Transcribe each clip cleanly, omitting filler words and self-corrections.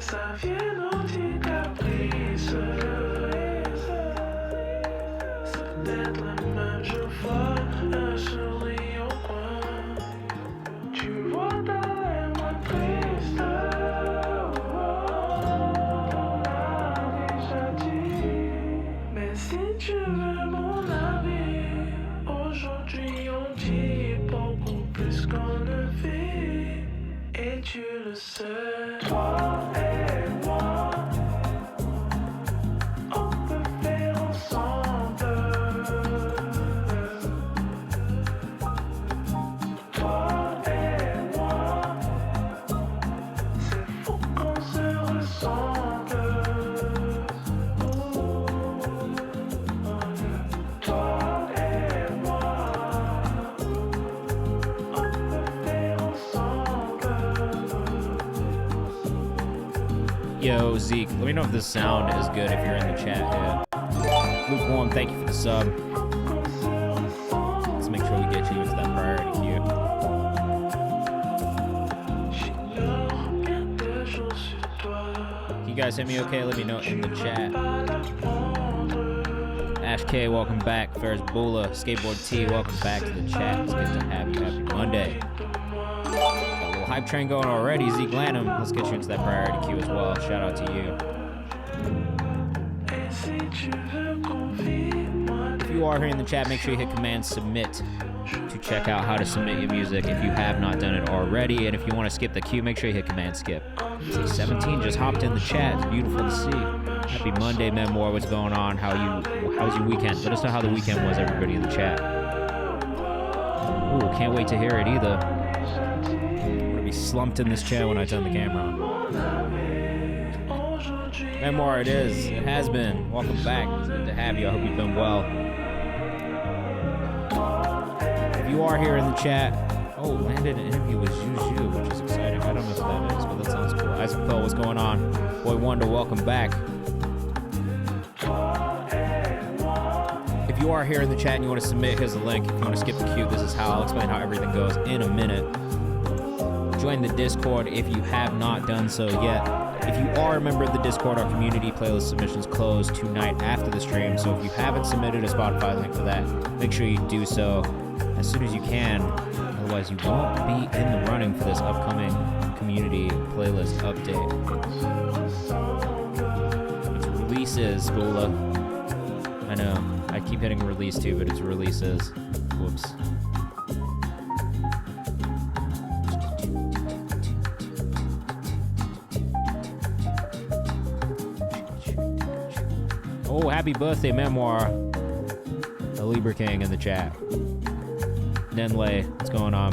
Ça vient aux petits caprices. C'est peut-être la même, je vois un sourire au coin. Tu vois dans les moins tristes. Déjà dit. Mais si tu veux mon avis, aujourd'hui on dit beaucoup plus qu'on ne vit. Et tu le sais, toi et moi, on peut faire ensemble. Toi et moi, c'est fou qu'on se ressemble. Toi et moi, on peut faire ensemble. Yo, Zeke, let me know if this sound is good if you're in the chat. Yeah. Lukewarm, thank you for the sub. Let's make sure we get you into that priority queue. You guys hear me okay? Let me know in the chat. Ash K, welcome back. Ferris Bula, Skateboard T, welcome back to the chat. It's good to have you. Happy Monday. Got a little hype train going already. Zeke Lanham, let's get you into that priority queue as well. Shout out to you. If you are here in the chat, make sure you hit Command Submit to check out how to submit your music if you have not done it already. And if you want to skip the queue, make sure you hit Command Skip. See, 17 just hopped in the chat. It's beautiful to see. Happy Monday, Memoir. What's going on? How's your weekend? Let us know how the weekend was, everybody in the chat. Ooh, can't wait to hear it either. I'm gonna be slumped in this chair when I turn the camera on. Memoir, it is. It has been. Welcome back. It's good to have you. I hope you've been well. If you are here in the chat, landed an interview with Juju, which is exciting. I don't know who that is, but that sounds cool. Isaac Phil, what's going on? Boy Wonder, welcome back. If you are here in the chat and you want to submit, here's the link. If you want to skip the queue, this is how I'll explain how everything goes in a minute. Join the Discord if you have not done so yet. If you are a member of the Discord, our community playlist submissions close tonight after the stream. So if you haven't submitted a Spotify link for that, make sure you do so as soon as you can. Otherwise, you won't be in the running for this upcoming community playlist update. It's releases, Bula. I know. I keep hitting release too, but it's releases. Whoops. Oh, happy birthday, Memoir. The Libra King in the chat. Denley, what's going on?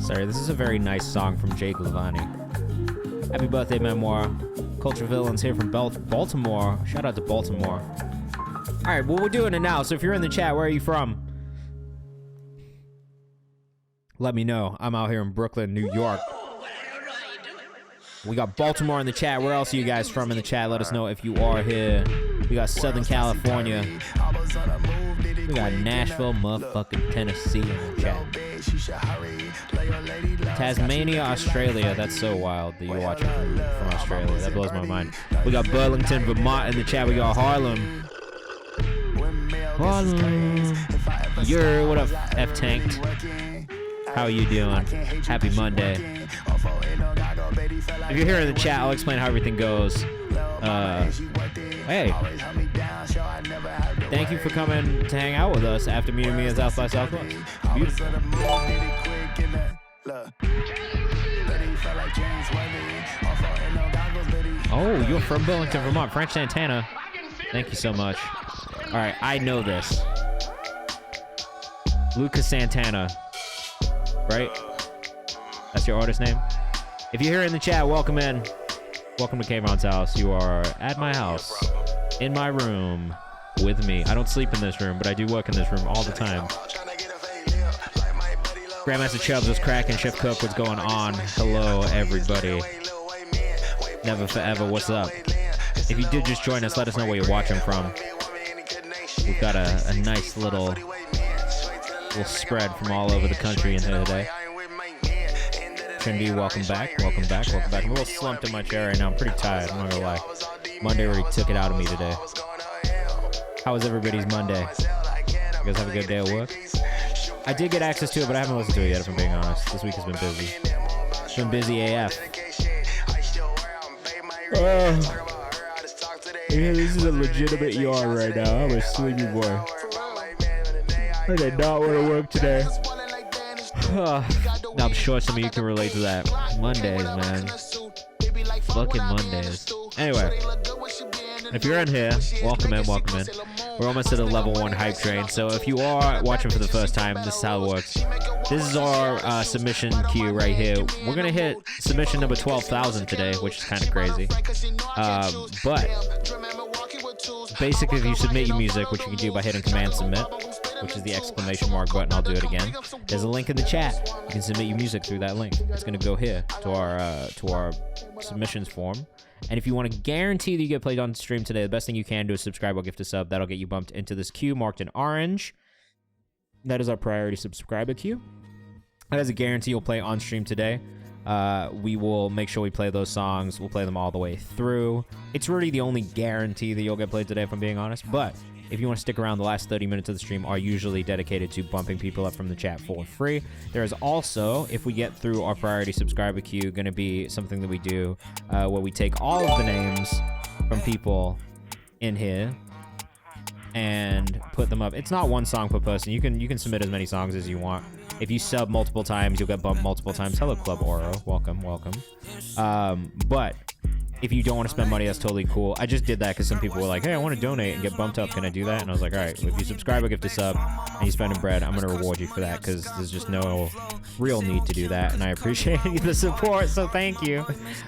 Sorry, this is a very nice song from Jay Glavani. Happy birthday, Memoir. Culture Villains here from Baltimore. Shout out to Baltimore. All right, well, we're doing it now. So if you're in the chat, where are you from? Let me know. I'm out here in Brooklyn, New York. We got Baltimore in the chat. Where else are you guys from in the chat? Let us know if you are here. We got Southern California. We got Nashville, motherfucking Tennessee in the chat. Tasmania, Australia. That's so wild that you're watching from Australia. That blows my mind. We got Burlington, Vermont in the chat. We got Harlem. You're what up, F-Tanked? How are you doing? Happy Monday. If you're here in the chat, I'll explain how everything goes. Hey. Thank you for coming to hang out with us after meeting me at South by Southwest. Beautiful. Oh, you're from Burlington, Vermont. French Santana. Thank you so much. All right, I know this. Lucas Santana. Right? That's your artist name? If you're here in the chat, welcome in. Welcome to Kayvan's house. You are at my house, in my room, with me. I don't sleep in this room, but I do work in this room all the time. Grandmaster Chubbs was cracking. Chef Cook, what's going on? Hello, everybody. Never Forever, what's up? If you did just join us, let us know where you're watching from. We've got a nice little spread from all over the country in here today. Trendy, welcome back. I'm a little slumped in my chair right now. I'm pretty tired, I'm not gonna lie. Monday already took it out of me today. How was everybody's Monday? You guys have a good day at work? I did get access to it, but I haven't listened to it yet, if I'm being honest. This week has been busy. It's been busy AF. Yeah, this is a legitimate yawn right now. I'm a sleepy boy. I did not want to work today. I'm sure some of you can relate to that. Mondays, man. Fucking Mondays. Anyway, if you're in here, welcome in. We're almost at a level 1 hype train, so if you are watching for the first time, this is how it works. This is our submission queue right here. We're gonna hit submission number 12,000 today, which is kind of crazy. But basically, if you submit your music, which you can do by hitting Command Submit, which is the exclamation mark button, I'll do it again. There's a link in the chat. You can submit your music through that link. It's gonna go here to our submissions form. And if you want to guarantee that you get played on stream today, the best thing you can do is subscribe or gift a sub. That'll get you bumped into this queue marked in orange. That is our priority subscriber queue. That is a guarantee you'll play on stream today. We will make sure we play those songs. We'll play them all the way through. It's really the only guarantee that you'll get played today, if I'm being honest. But if you want to stick around, the last 30 minutes of the stream are usually dedicated to bumping people up from the chat for free. There is also, if we get through our priority subscriber queue, going to be something that we do where we take all of the names from people in here and put them up. It's not one song per person. You can submit as many songs as you want. If you sub multiple times, you'll get bumped multiple times. Hello, Club Oro. Welcome. But if you don't want to spend money, that's totally cool. I just did that because some people were like, hey, I want to donate and get bumped up. Can I do that? And I was like, all right, if you subscribe or gift a sub and you spend in bread, I'm going to reward you for that because there's just no real need to do that. And I appreciate the support, so thank you.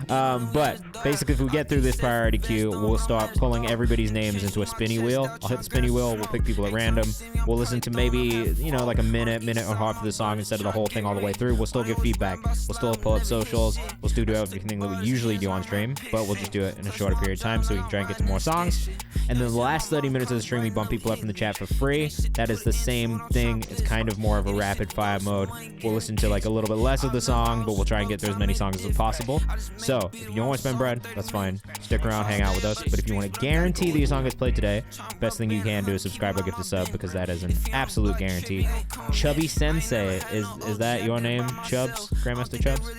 But basically, if we get through this priority queue, we'll start pulling everybody's names into a spinny wheel. I'll hit the spinny wheel. We'll pick people at random. We'll listen to maybe, like a minute and a half of the song instead of the whole thing all the way through. We'll still give feedback. We'll still pull up socials. We'll still do everything that we usually do on stream, but we'll just do it in a shorter period of time so we can try and get to more songs. And then the last 30 minutes of the stream, we bump people up from the chat for free. That is the same thing. It's kind of more of a rapid fire mode. We'll listen to like a little bit less of the song, but we'll try and get through as many songs as possible. So if you don't want to spend bread, that's fine. Stick around, hang out with us. But if you want to guarantee that your song gets played today, best thing you can do is subscribe or gift a sub because that is an absolute guarantee. Chubby Sensei, is that your name, Chubbs? Grandmaster Chubbs?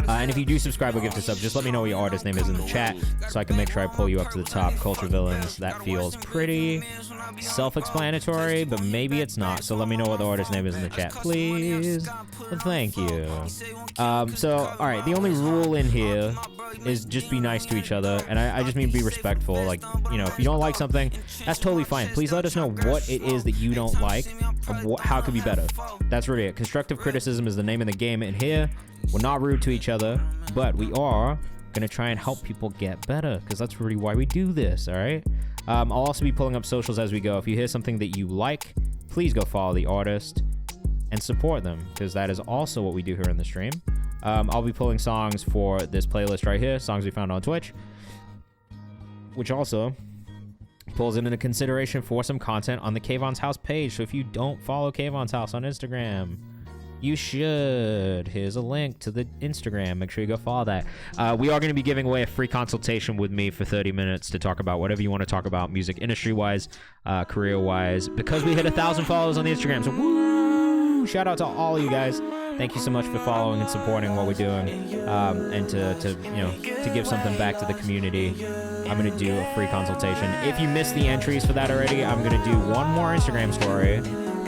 And if you do subscribe or gift a sub, just let me know what your artist name is in the chat so I can make sure I pull you up to the top. Culture Villains, that feels pretty self-explanatory, but maybe it's not. So let me know what the artist name is in the chat, please. Thank you. So, all right, the only rule in here is just be nice to each other, and I just mean be respectful. Like, if you don't like something, that's totally fine. Please let us know what it is that you don't like and how it could be better. That's really it. Constructive criticism is the name of the game in here. We're not rude to each other, but we are going to try and help people get better because that's really why we do this, all right? I'll also be pulling up socials as we go. If you hear something that you like, please go follow the artist and support them because that is also what we do here in the stream. I'll be pulling songs for this playlist right here, songs we found on Twitch, which also pulls into consideration for some content on the Kayvan's House page. So if you don't follow Kayvan's House on Instagram, you should. Here's a link to the Instagram. Make sure you go follow that. We are going to be giving away a free consultation with me for 30 minutes to talk about whatever you want to talk about, music industry-wise, career-wise, because we hit 1,000 followers on the Instagram. So woo! Shout out to all you guys. Thank you so much for following and supporting what we're doing, and to give something back to the community. I'm going to do a free consultation. If you missed the entries for that already, I'm going to do one more Instagram story,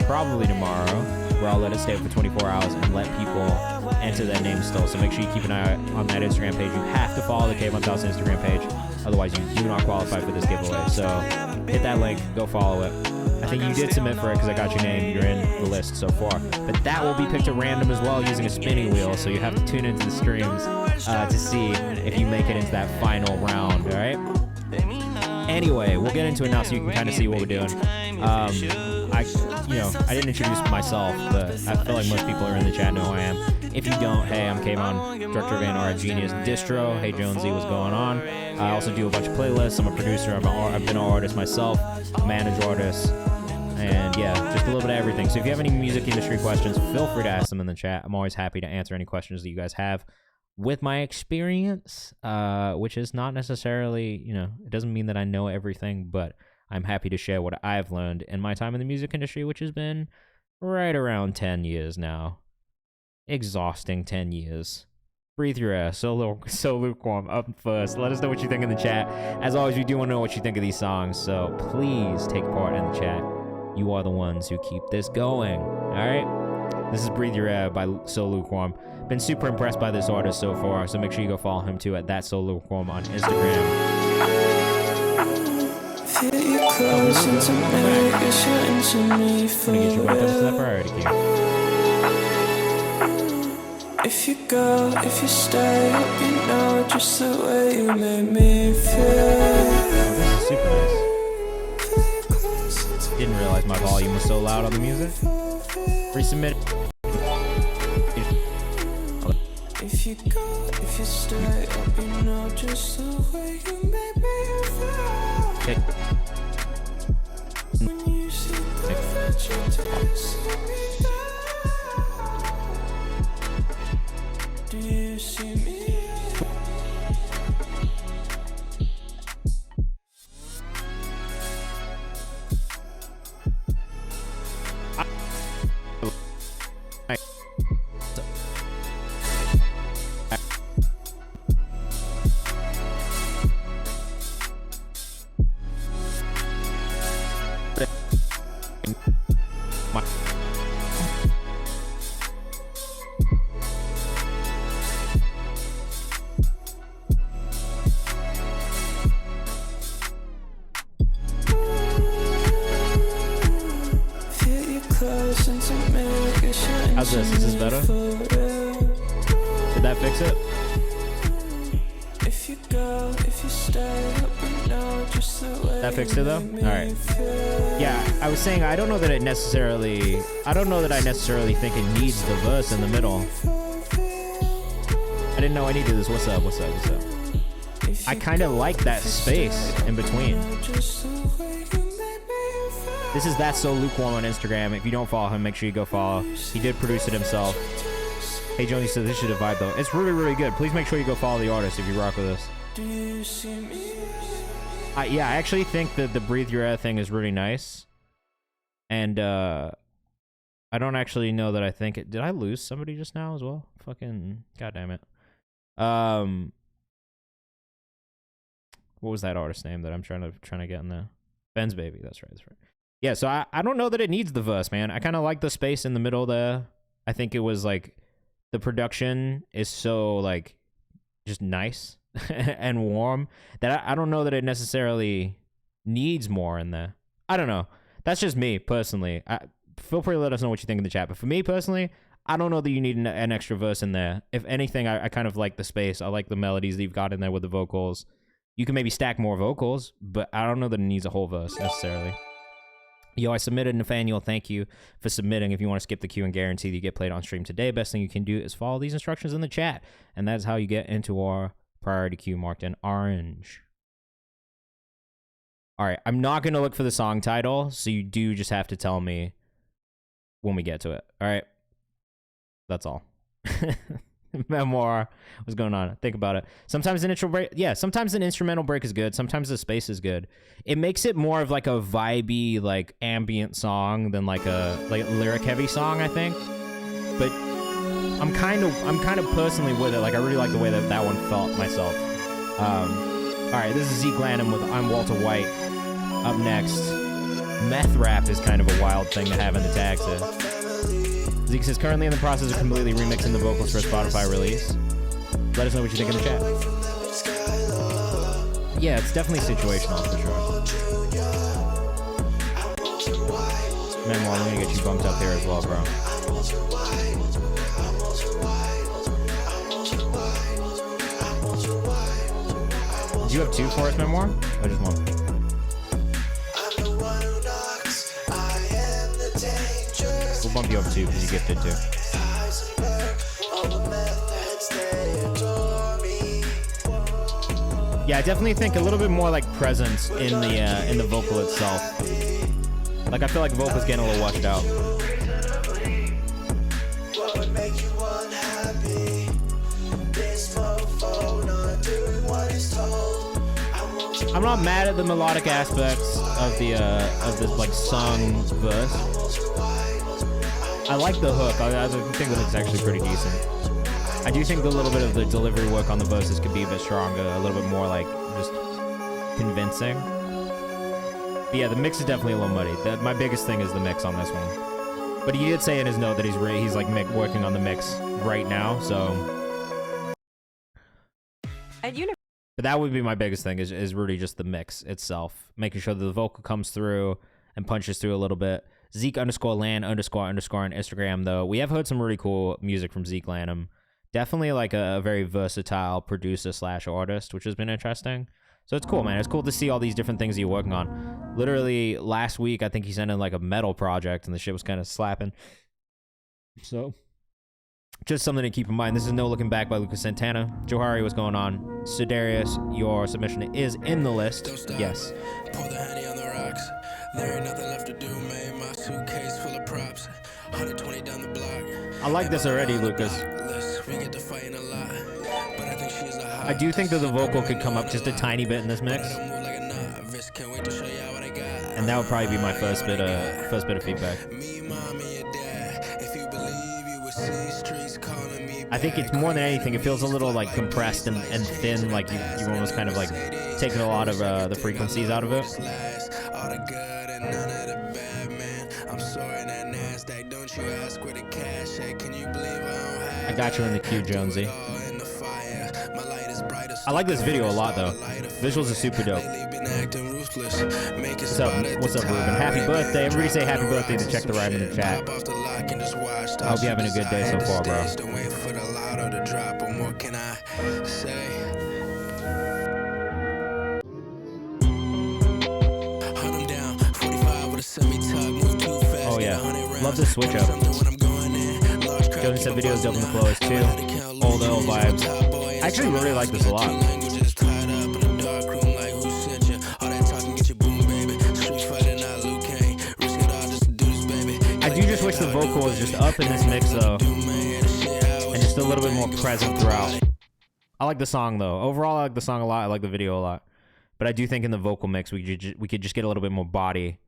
probably tomorrow, where I'll let it stay up for 24 hours and let people enter their names still. So make sure you keep an eye on that Instagram page. You have to follow the K1000 Instagram page. Otherwise, you do not qualify for this giveaway. So hit that link. Go follow it. I think you did submit for it because I got your name. You're in the list so far. But that will be picked at random as well using a spinning wheel. So you have to tune into the streams to see if you make it into that final round. All right? Anyway, we'll get into it now so you can kind of see what we're doing. I didn't introduce myself, but I feel like most people are in the chat know who I am. If you don't, hey, I'm Kayvan, director of A&R at Genius Distro. Hey, Jonesy, what's going on? I also do a bunch of playlists. I'm a producer. I've been an artist myself, manage artists, and yeah, just a little bit of everything. So if you have any music industry questions, feel free to ask them in the chat. I'm always happy to answer any questions that you guys have. With my experience, which is not necessarily, it doesn't mean that I know everything, but I'm happy to share what I've learned in my time in the music industry, which has been right around 10 years now. Exhausting 10 years. Breathe your air. So lukewarm. Up first. Let us know what you think in the chat. As always, we do want to know what you think of these songs, so please take part in the chat. You are the ones who keep this going. All right? This is Breathe Your Air by So Lukewarm. Been super impressed by this artist so far, so make sure you go follow him too at that So Lukewarm on Instagram. Feel you close into me, guess you're into me for I'm gonna get you bumped up to that priority queue. If you go, if you stay, you know just the way you made me feel. This is super nice. Didn't realize my volume was so loud on the music. Resubmit. If you go, if you stay, you know just the way you made me feel. Okay. When you see the future, do you see me there? Do you see me? How's this? Is this better? Did that fix it? That fixed it though? Alright. Yeah, I was saying I don't know that I necessarily think it needs the verse in the middle. I didn't know I needed this. What's up? I kind of like that space in between. This is That's So Lukewarm on Instagram. If you don't follow him, make sure you go follow. He did produce it himself. Hey, Joni said this should vibe though. It's really, really good. Please make sure you go follow the artist if you rock with us. Yeah, I actually think that the Breathe Your Air thing is really nice. And I don't actually know that I think it... Did I lose somebody just now as well? Fucking... God damn it. What was that artist name that I'm trying to get in there? Ben's Baby. That's right. Yeah, so I don't know that it needs the verse, man. I kind of like the space in the middle there. I think it was like the production is so like just nice and warm that I don't know that it necessarily needs more in there. I don't know. That's just me personally. Feel free to let us know what you think in the chat. But for me personally, I don't know that you need an extra verse in there. If anything, I kind of like the space. I like the melodies that you've got in there with the vocals. You can maybe stack more vocals, but I don't know that it needs a whole verse necessarily. Yo, I submitted Nathaniel. Thank you for submitting. If you want to skip the queue and guarantee that you get played on stream today, best thing you can do is follow these instructions in the chat. And that's how you get into our priority queue marked in orange. All right, I'm not going to look for the song title, so you do just have to tell me when we get to it. All right? That's all. Memoir. What's going on? Think about it. Sometimes an intro break, sometimes an instrumental break is good. Sometimes the space is good. It makes it more of like a vibey, like ambient song than like a lyric heavy song, I think. But I'm kind of personally with it. Like I really like the way that one felt myself. All right, this is Zeke Lanham with I'm Walter White. Up next, meth rap is kind of a wild thing to have in the tags here. Zeke says, currently in the process of completely remixing the vocals for a Spotify release. Let us know what you think in the chat. Yeah, it's definitely situational for sure. Memoir, I'm gonna get you bumped up here as well, bro. Did you have two for us, Memoir? Or just one? you over too, because you gifted too. Yeah, I definitely think a little bit more like presence in the vocal itself. Like I feel like the vocal's getting a little washed out. I'm not mad at the melodic aspects of the like sung verse. I like the hook. I think the hook's actually pretty decent. I do think a little bit of the delivery work on the verses could be a bit stronger, a little bit more like just convincing. But yeah, the mix is definitely a little muddy. My biggest thing is the mix on this one. But he did say in his note that he's like working on the mix right now, so. But that would be my biggest thing is really just the mix itself, making sure that the vocal comes through and punches through a little bit. Zeke_Land_ on Instagram though. We have heard some really cool music from Zeke Lanham. Definitely like a very versatile producer / artist, which has been interesting. So it's cool, man. It's cool to see all these different things that you're working on. Literally last week, I think he sent in like a metal project and the shit was kind of slapping. So just something to keep in mind. This is No Looking Back by Lucas Santana. Johari, what's going on? Sudarius, your submission is in the list. Yes. Pour the honey on the rocks. There ain't nothing left to do, man. My suitcase full of props. 120 down the block. I like this already, Lucas. I do think that the vocal could come up just a tiny bit in this mix. And that would probably be my first bit of feedback. I think it's more than anything, it feels a little like compressed and thin, like you almost kind of like taking a lot of the frequencies out of it. I got you in the queue, Jonesy. I like this video a lot, though. Visuals are super dope. What's up, Ruben? Happy birthday. Everybody say happy birthday to check the rhyme in the chat. I hope you're having a good day so far, bro. Oh, yeah. Love the switch up. Jones said videos dope in the flow is too. Old L vibes. I actually really like this a lot. I do just wish the vocal was just up in this mix though, and just a little bit more present throughout. I like the song though. Overall, I like the song a lot. I like the video a lot. But I do think in the vocal mix we could just get a little bit more body.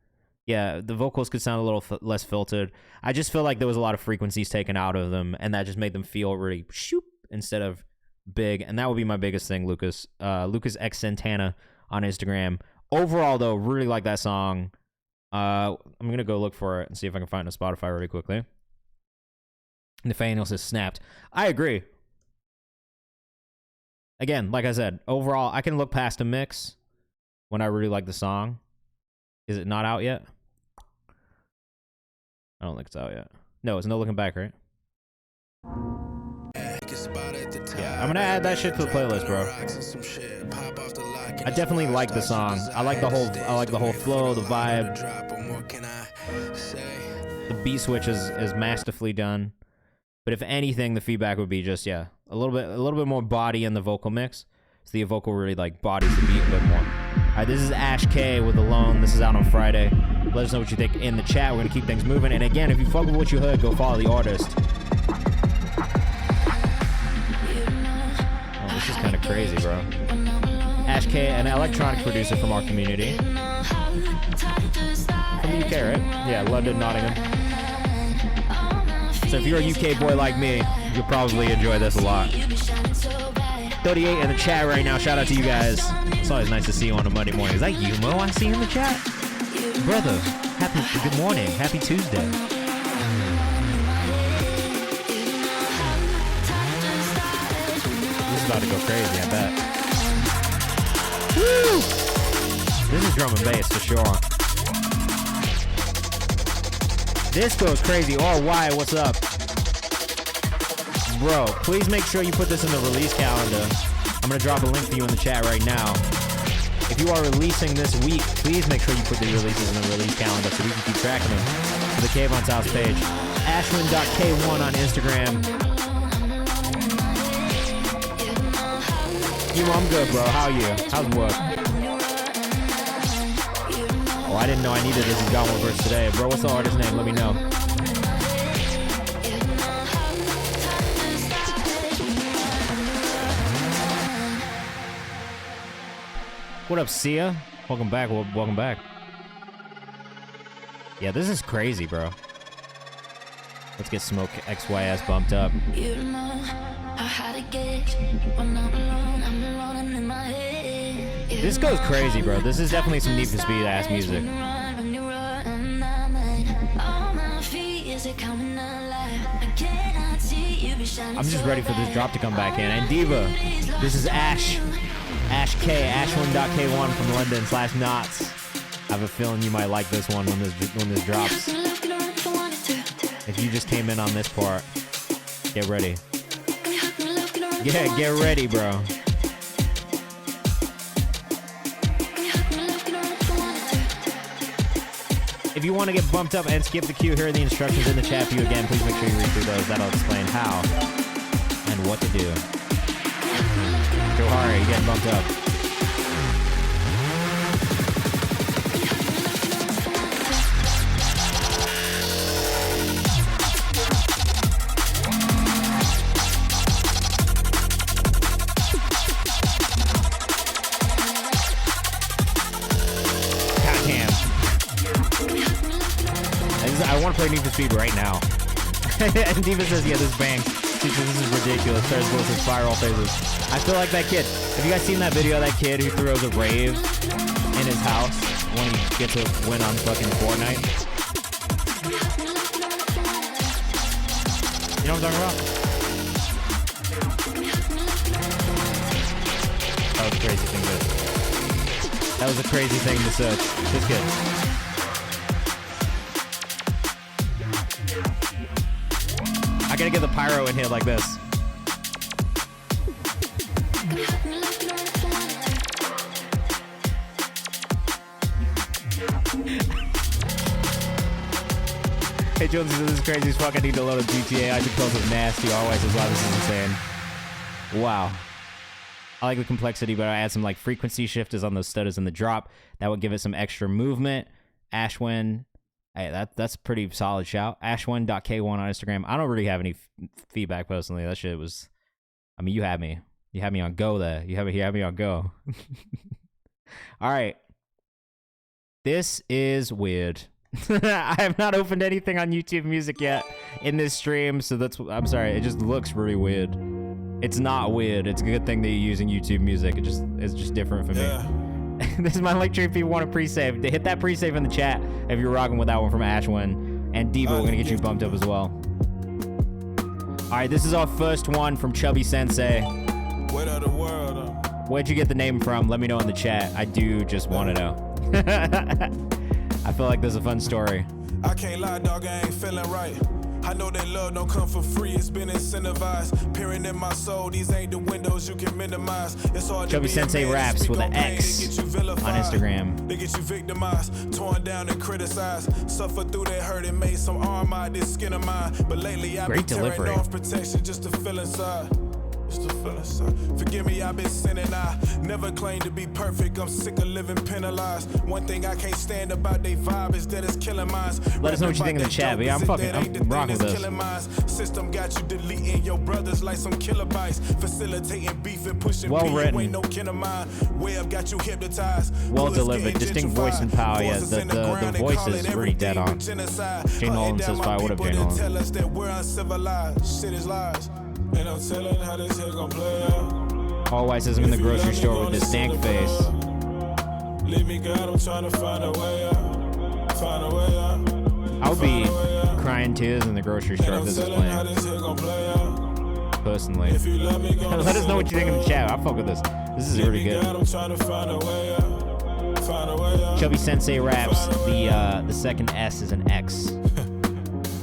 Yeah, the vocals could sound a little less filtered. I just feel like there was a lot of frequencies taken out of them, and that just made them feel really shoop instead of big. And that would be my biggest thing, Lucas. Lucas X Santana on Instagram. Overall, though, really like that song. I'm going to go look for it and see if I can find it on Spotify really quickly. Nathaniel says, snapped. I agree. Again, like I said, overall, I can look past a mix when I really like the song. Is it not out yet? I don't think it's out yet. No, it's No Looking Back, right? Yeah, I'm gonna add that shit to the playlist, bro. I definitely like the song. I like the whole flow, the vibe. The beat switch is masterfully done. But if anything, the feedback would be just a little bit more body in the vocal mix. So the vocal really like bodies the beat a bit more. All right, this is Ash K with Alone. This is out on Friday. Let us know what you think in the chat. We're gonna keep things moving. And again, if you fuck with what you heard, go follow the artist. Oh, this is kind of crazy, bro. Ash K, an electronic producer from our community. From the UK, right? Yeah, London, Nottingham. So if you're a UK boy like me, you'll probably enjoy this a lot. 38 in the chat right now. Shout out to you guys. It's always nice to see you on a Monday morning. Is that you, Mo? I see you in the chat. Brother, good morning. Happy Tuesday. This is about to go crazy, I bet. Woo! This is drum and bass for sure. This goes crazy. Oh, why? What's up? Bro, please make sure you put this in the release calendar. I'm going to drop a link for you in the chat right now. If you are releasing this week, please make sure you put the releases in the release calendar so we can keep track of them. To the Kayvan's House page. Ashwin.K1 on Instagram. I'm good, bro. How are you? How's work? Oh, I didn't know I needed this. He's got one verse today. Bro, what's the artist's name? Let me know. What up, Sia? Welcome back. Welcome back. Yeah, this is crazy, bro. Let's get Smoke XYS bumped up. You know how to get when I'm alone, I'm alone in my head. This goes crazy, bro. This is definitely some Need for Speed ass music. I'm just ready for this drop to come back in. And Diva, this is Ash. Ash K, Ashwin.K1 from London /Knots. I have a feeling you might like this one when this drops. If you just came in on this part, get ready. Yeah, get ready, bro. If you want to get bumped up and skip the queue, here are the instructions in the chat for you again. Please make sure you read through those. That'll explain how and what to do. Johari, you're getting bumped up. I want to play Need for Speed right now. And Diva says, yeah, this bangs. She says, this is ridiculous. Stars goes to spiral phases. I feel like that kid. Have you guys seen that video of that kid who throws a rave in his house when he gets a win on fucking Fortnite? You know what I'm talking about? That was a crazy thing to... That was a crazy thing to search. This kid. I gotta get the pyro in here like this. Hey Jones, this is crazy as fuck. I need to load a GTA. I controls is nasty. Always as well. This is insane. Wow. I like the complexity, but I add some like frequency shifters on those stutters in the drop. That would give it some extra movement. Ashwin. Hey, that's pretty solid shout. Ashwin.K1 on Instagram. I don't really have any feedback personally. That shit was... I mean, you had me. You had me on go there. You had me on go. All right. This is weird. I have not opened anything on YouTube Music yet in this stream, so that's... I'm sorry. It just looks really weird. It's not weird. It's a good thing that you're using YouTube Music. It's just different for me. This is my link tree if you want to pre-save. Hit that pre-save in the chat if you're rocking with that one from Ashwin. And Diva, we're going to get you bumped up as well. Alright, this is our first one from Chubby Sensei. Where'd you get the name from? Let me know in the chat. I do just want to know. I feel like there's a fun story. I can't lie, dog, I ain't feeling right. I know that love don't come for free, it's been incentivized. Peering in my soul, these ain't the windows you can minimize. It's hard Chubby Sensei Raps with an X on Instagram. They get you victimized, torn down and criticized. Suffer through that hurt and made some arm out this skin of mine. But lately I've been tearing off protection just to feel inside. Forgive me, I've been sinning. I never claimed to be perfect. I'm sick of living penalized. One thing I can't stand about they vibe is that it's killing minds. Let us know what you think in the chat, but yeah, I'm rocking with this. System got you deleting your brothers like some kilobytes, facilitating beef and pushing well written. Ain't no kin of mine. Web got you hypnotized. Well delivered, distinct voice and power. Yeah, the voice is really dead on. Jay Nolan says fire. What up, Jay Nolan? Tell us that we're uncivilized. Shit is lies. And I'm telling how this shit gon' play out. All White says I'm in the grocery store with this stank face. Leave me, God, I'm trying to find a way out. Find a way out. I'll be crying tears in the grocery store if this is playing. Personally. Let us know what you think in the chat. I'll fuck with this. This is really good. Chubby Sensei Raps. The second S is an X.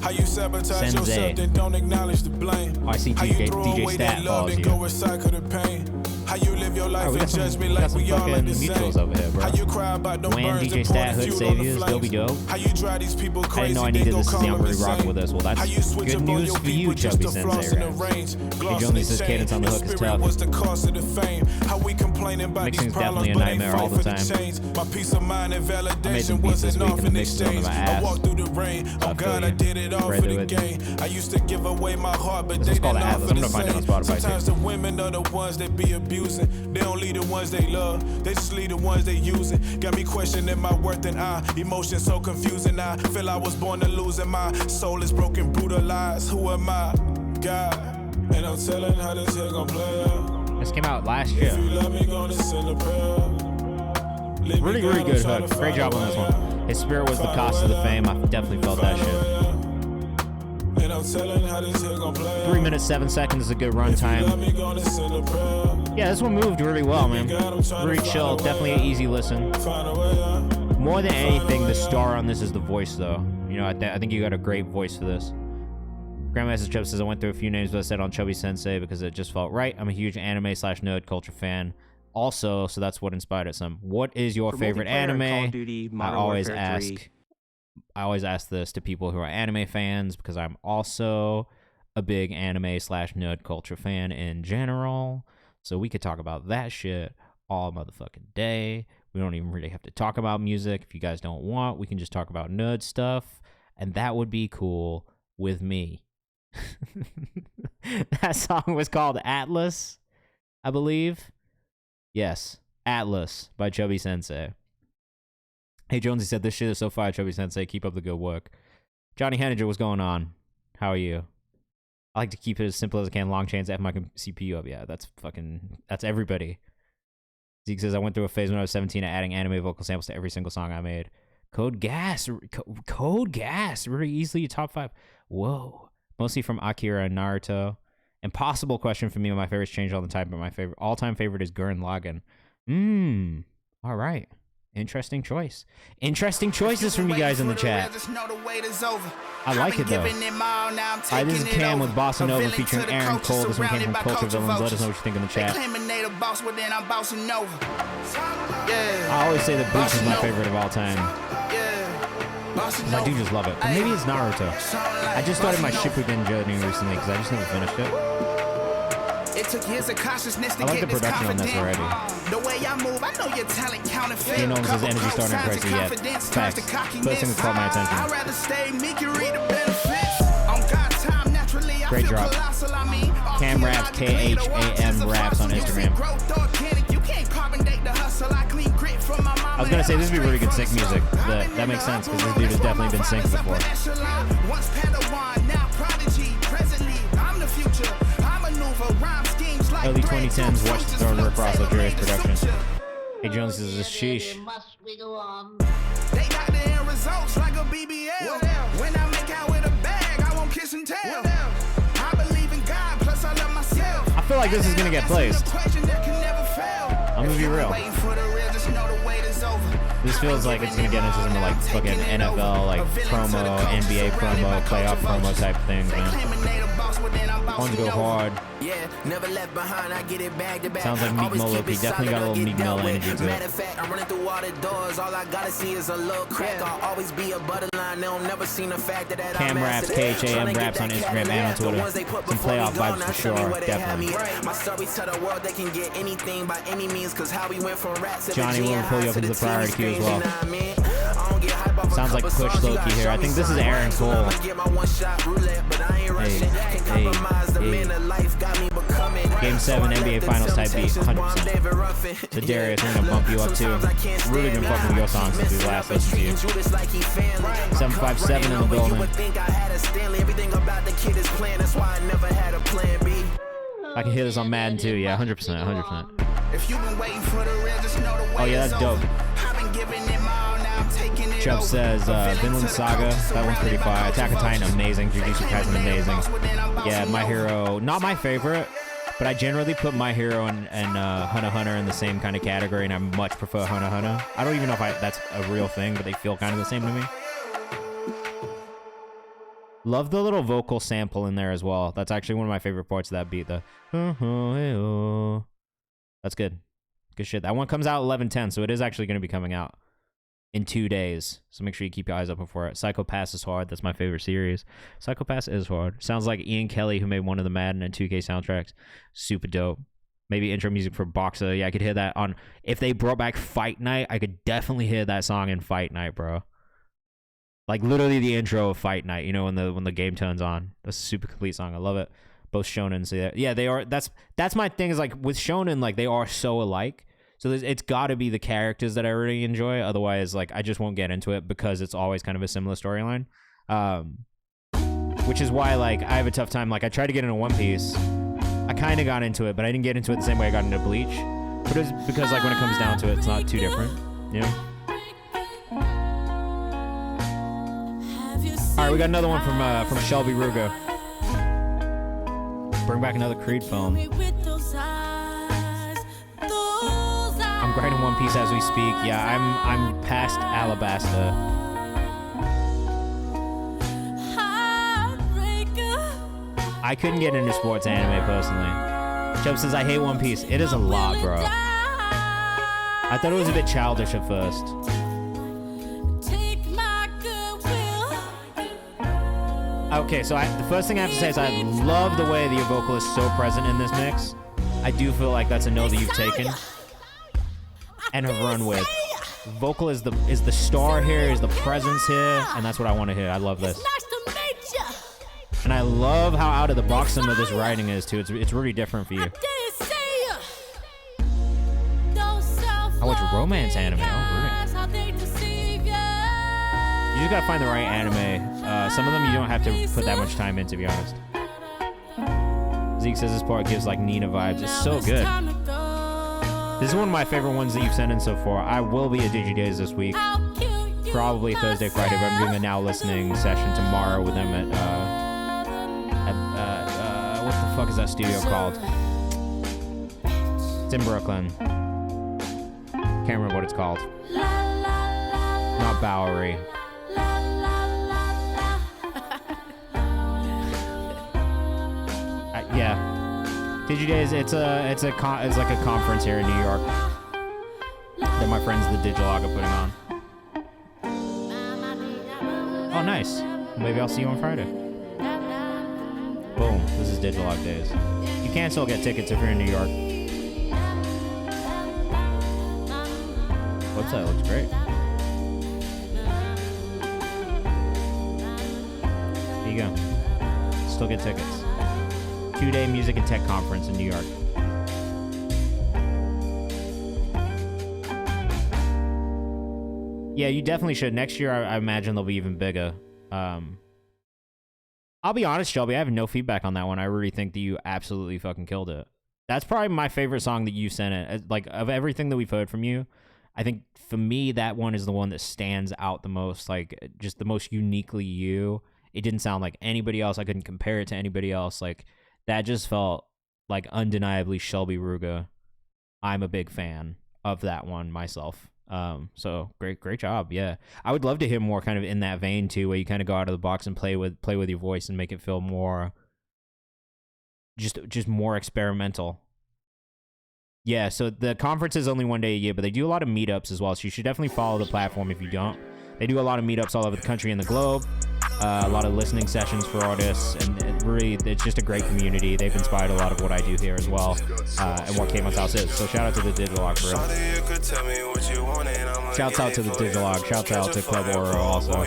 How you sabotage yourself, then don't acknowledge the blame. I see DJ Stat follows you. Go recycle the pain. How you live your life we and got judge some, me we like got some we all like fucking the mutuals same. over here, bro. How you cry about them Wham, burns DJ that Stat, pour the Hood fuel on the Saviors, Dobie flames? Dope. How you drive these people I didn't crazy, know I they needed gon' this to call see I'm them really rocking insane. with us. Well, How that's you switch good up on news your for you, people just Chubby to floss in the Sensei. range. Hey, Gloss Jones in the says cadence on the hook is spirit tough. was the cost of the fame. How we complaining about Mixing's these problems, definitely a but ain't nightmare all fight the for the time. change. My peace of mind and I made some validation beats this wasn't week off and the in mix is under exchange. my I ass. walked through the rain. So Oh I feel God, you. I did it all Right for there the with you. gain. I used to give away my heart, but This they is called didn't Atlas. offer I'm the gonna find it on same. Spotify, Sometimes too. the women are the ones that be abusing. They don't lead the ones they love. They just lead the ones they using. Got me questioning my worth and emotions so confusing. I feel I was born to lose and my soul is broken, brutalized. Who am I? God. And I'm telling how this here gon' play out. This came out last year. If you love me, gonna send a prayer. Really, really good hook. Great job on this one. His spirit was the cost of the fame. I definitely felt that shit. And I'm telling how this here gon' play 3 minutes, 7 seconds is a good run time. Yeah, this one moved really well, man. Very chill. Definitely an easy listen. More than anything, the star on this is the voice, though. You know, I think you got a great voice for this. Grandmaster Chubb says, I went through a few names, but I said on Chubby Sensei because it just felt right. I'm a huge anime/nerd culture fan. Also, so that's what inspired it some. What is your favorite anime? Call of Duty, Modern I always Warfare ask. 3. I always ask this to people who are anime fans because I'm also a big anime/nerd culture fan in general. So we could talk about that shit all motherfucking day. We don't even really have to talk about music. If you guys don't want, we can just talk about nerd stuff, and that would be cool with me. That song was called Atlas, I believe. Yes, Atlas by Chubby Sensei. Hey, Jonesy said, this shit is so fire, Chubby Sensei. Keep up the good work. Johnny Henninger, what's going on? How are you? I like to keep it as simple as I can. Long chains, F my CPU up. Yeah, that's everybody. Zeke says, I went through a phase when I was 17 of adding anime vocal samples to every single song I made. Code Gas, really easily top 5. Whoa. Mostly from Akira and Naruto. Impossible question for me. My favorites change all the time, but my all-time favorite is Gurren Lagann. All right. Interesting choice. Interesting choices from you guys in the chat. I like it, though. Alright, this is Cam with Bossa Nova featuring Aaron Cole. This one came from Culture Villains. Let us know what you think in the chat. I always say that Bleach is my favorite of all time. I do just love it. But maybe it's Naruto. I just started my Shippuden journey recently because I just never finished it. It took years of consciousness to I like get the this production on this confident. already. The way I move, I know your talent counterfeit. You know, this is energy starting crazy yet. Facts. First thing that caught my attention. I'd rather stay meek and read the benefits. On God's time, naturally, I Great feel drop. colossal. I mean, Cam Raps, KHAM Raps on Instagram. I was gonna say this would be really good sync music. That makes sense because this dude has definitely been synced before. Once Padawan, now Prodigy. Presently, I'm the future. I maneuver rhyme schemes like Early 2010s, watch the Throne Rick Ross luxurious production. Hey Jones says this sheesh. They got the end results like a BBL. When I make out with a bag, I won't kiss and tell. I believe in God, plus I love myself. I feel like this is gonna get placed. I'm gonna be real. This feels like it's gonna get into some like fucking NFL, like promo, NBA promo, playoff promo type things, man. Ones go hard. Sounds like Meek Mill. He definitely got a little Meek Mill energy to it. I'm running through all the doors. All I gotta see is a little crack. I'll always be a butterline. They'll never seen the fact that Cam Raps, KHAM Raps on Instagram and on Twitter. Some playoff vibes for sure, definitely. My story tell the world they can get anything by any means. Cause how we went from rats. Johnny will pull you up into the priority queue as well. Sounds like push Loki here. I think this is Aaron Cole. Game 7 NBA Finals type beat, 100%. So Darius, I'm gonna bump you up too. Really been fucking with your songs since we last listened to you. 757 in the building. I can hear this on Madden too, yeah, 100%, 100%. Oh yeah, that's dope. Chubb says, Vinland Saga, that one's pretty fire. Attack on Titan, amazing. Jujutsu Kaisen, amazing. Yeah, My Hero, not my favorite, but I generally put My Hero and Hunter x Hunter in the same kind of category, and I much prefer Hunter x Hunter. I don't even know if that's a real thing, but they feel kind of the same to me. Love the little vocal sample in there as well. That's actually one of my favorite parts of that beat, That's good. Good shit. That one comes out 11/10, so it is actually going to be coming out in 2 days. So make sure you keep your eyes open for it. Psycho Pass is hard. That's my favorite series. Psycho Pass is hard. Sounds like Ian Kelly, who made one of the Madden and 2K soundtracks. Super dope. Maybe intro music for Boxer. Yeah, I could hear that on... If they brought back Fight Night, I could definitely hear that song in Fight Night, bro. Like, literally the intro of Fight Night, you know, when the game turns on. That's a super complete song. I love it. Both shonen. So yeah, they are... That's my thing is, like, with shonen, like, they are so alike. So it's got to be the characters that I really enjoy. Otherwise, like, I just won't get into it because it's always kind of a similar storyline. Which is why, like, I have a tough time. Like, I tried to get into One Piece. I kind of got into it, but I didn't get into it the same way I got into Bleach. But it's because, like, when it comes down to it, it's not too different, you know? All right, we got another one from Shelby Ruga. Bring back another Creed film. I'm grinding One Piece as we speak. Yeah, I'm past Alabasta. I couldn't get into sports anime personally. Chubb says, I hate One Piece. It is a lot, bro. I thought it was a bit childish at first. Okay, so the first thing I have to say is I love the way that your vocal is so present in this mix. I do feel like that's a note that you've taken and have run with. Vocal is the star here, is the presence here, and that's what I want to hear. I love this. And I love how out of the box some of this writing is too. It's really different for you. I watch romance anime. Oh, really? You just gotta find the right anime. Some of them you don't have to put that much time in, to be honest. Zeke says this part gives like Nina vibes. It's so good. This is one of my favorite ones that you've sent in so far. I will be at DigiDays this week. Probably Thursday, Friday, but I'm doing a now listening session tomorrow with them at what the fuck is that studio called? It's in Brooklyn. Can't remember what it's called. Not Bowery. Yeah. DigiDays, it's like a conference here in New York that my friends the Digilog are putting on. Oh, nice. Maybe I'll see you on Friday. Boom. This is Digilog Days. You can still get tickets if you're in New York. Website looks great. There you go. Still get tickets. 2-day music and tech conference in New York. Yeah, you definitely should. Next year, I imagine they'll be even bigger. I'll be honest, Shelby, I have no feedback on that one. I really think that you absolutely fucking killed it. That's probably my favorite song that you sent it. Like, of everything that we've heard from you, I think for me, that one is the one that stands out the most. Like, just the most uniquely you. It didn't sound like anybody else. I couldn't compare it to anybody else. Like, that just felt like undeniably Shelby Ruga. I'm a big fan of that one myself. So great job. Yeah. I would love to hear more kind of in that vein too, where you kind of go out of the box and play with your voice and make it feel more just more experimental. Yeah, so the conference is only 1 day a year, but they do a lot of meetups as well. So you should definitely follow the platform if you don't. They do a lot of meetups all over the country and the globe. A lot of listening sessions for artists, and it's just a great community. They've inspired a lot of what I do here as well, and what K-Man's House is. So shout out to the Digilog for real. Shouts out to the Digilog. Shouts out to Club Oro also.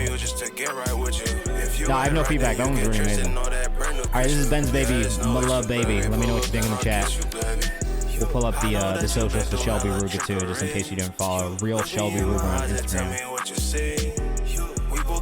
No, I have no feedback. That one's really amazing. All right, this is Ben's Baby, my love baby. Let me know what you think in the chat. We'll pull up the socials for Shelby Ruga too, just in case you didn't follow. Real Shelby Ruga on Instagram.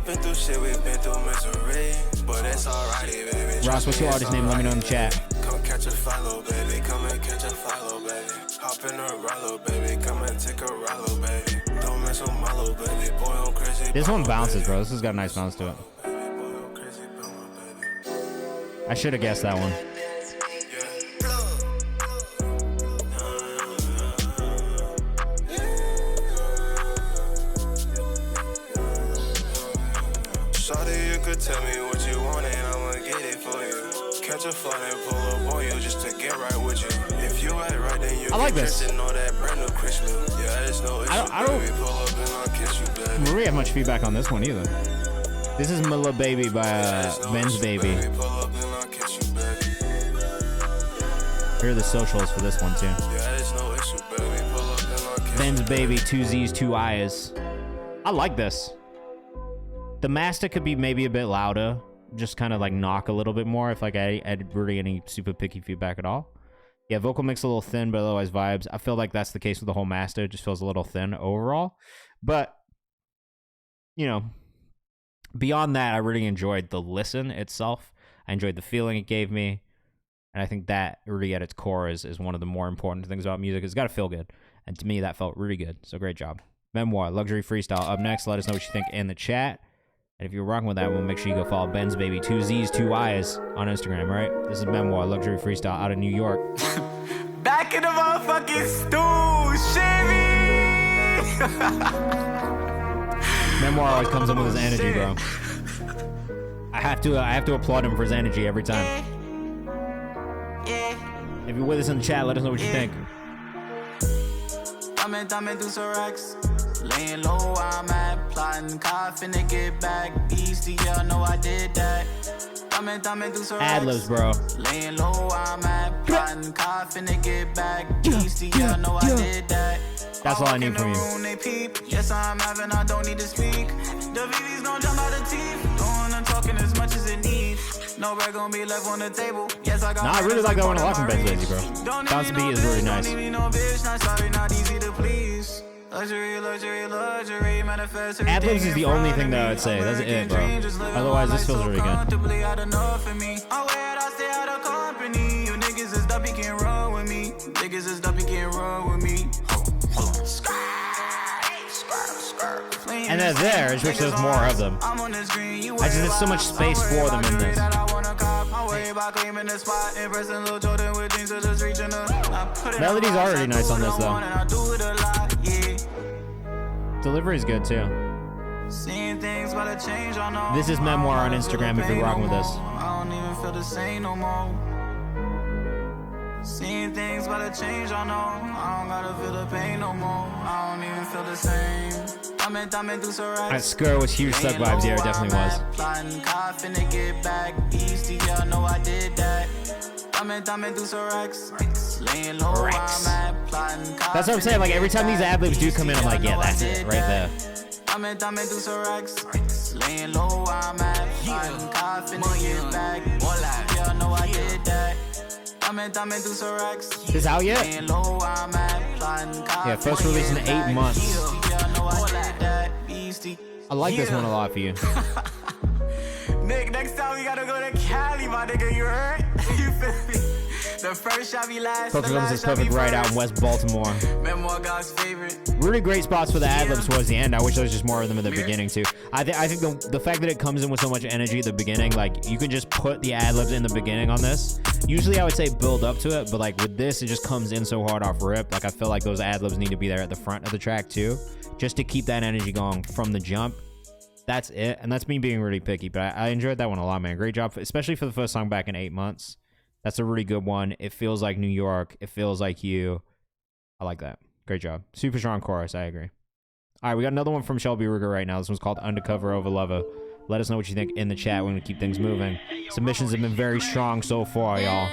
Been through shit, we've been through misery, but it's alright, baby. Ross, what's your artist name? Let me know in the chat. Come catch a follow, baby. Come and catch a follow, baby. Hop in a rollo, baby. Come and take a rollo, baby. Don't mess with Malo, baby. Boy, I'm crazy. This one bounces, bro. This has got a nice bounce to it. I should have guessed that one. Tell me what you want and I'ma get it for you. Catch a flight and pull up on you just to get right with you. If you act right, then you I like this. I don't really have much feedback on this one either. This is Milla Baby by Ben's Baby. Here are the socials for this one too. Ben's Baby, 2 Z's, 2 I's. I like this. The master could be maybe a bit louder, just kind of like knock a little bit more if like I had really any super picky feedback at all. Yeah, vocal mix a little thin, but otherwise vibes. I feel like that's the case with the whole master. It just feels a little thin overall. But, you know, beyond that, I really enjoyed the listen itself. I enjoyed the feeling it gave me. And I think that really at its core is one of the more important things about music. It's got to feel good. And to me, that felt really good. So great job. Memoir, Luxury Freestyle. Up next, let us know what you think in the chat. And if you're rocking with that, we'll make sure you go follow Ben's Baby, 2 Z's, 2 I's on Instagram, right? This is Memoir, Luxury Freestyle out of New York. Back in the motherfucking stool, Chevy. Memoir always comes in with his energy, bro. I have to applaud him for his energy every time. If you're with us in the chat, let us know what you think. Thumbing through some racks. Laying low, I'm at plotting, car finna get back. Beastie, yeah, know I did that. Thumbing through some racks. Ad-libs, bro. Laying low, I'm at plotting, car finna get back. Beastie, yeah, know I did that. That's all I need from you. Yes, I'm having, I don't need to speak. The VV's gon' jump out the teeth. Doing and talking as much as it needs. No bread gon' be left on the table. Yes, I got. Nah, I really like that one a lot from Ben's Baby, bro. Bounce beat is really nice. Ad-libs is the only thing that I would say. That's it, bro. Otherwise, this feels really good. And they're there, it's just there's more of them. There's so much space for them in this. Melody's already nice on this, though. Delivery's good, too. This is Memoir on Instagram if you're rocking with us. I don't even feel the same no more. Seeing things about to change, I know. I don't gotta feel the pain no more. I don't even feel the same. That Skur was huge thug vibes, yeah, it definitely was. Rex. That's what I'm saying, like every time these ad-libs do come in, I'm like, yeah, that's it, right there. This out yet? Yeah, first release in 8 months. I like this one a lot for you. Nick, next time we gotta go to Cali, my nigga, you heard? You feel me? The first shot be last. Coach Williams is perfect right out in West Baltimore. Memoir God's favorite. Really great spots for the ad-libs towards the end. I wish there was just more of them in the beginning too. I think the fact that it comes in with so much energy at the beginning, like you can just put the ad-libs in the beginning on this. Usually I would say build up to it, but like with this, it just comes in so hard off rip. Like I feel like those ad-libs need to be there at the front of the track too, just to keep that energy going from the jump. That's it, and that's me being really picky, but I enjoyed that one a lot, man. Great job, especially for the first song back in 8 months. That's a really good one. It feels like New York. It feels like you. I like that. Great job. Super strong chorus. I agree. All right, we got another one from Shelby Ruger right now. This one's called Undercover Over Lover. Let us know what you think in the chat. We're going to keep things moving. Submissions have been very strong so far, y'all.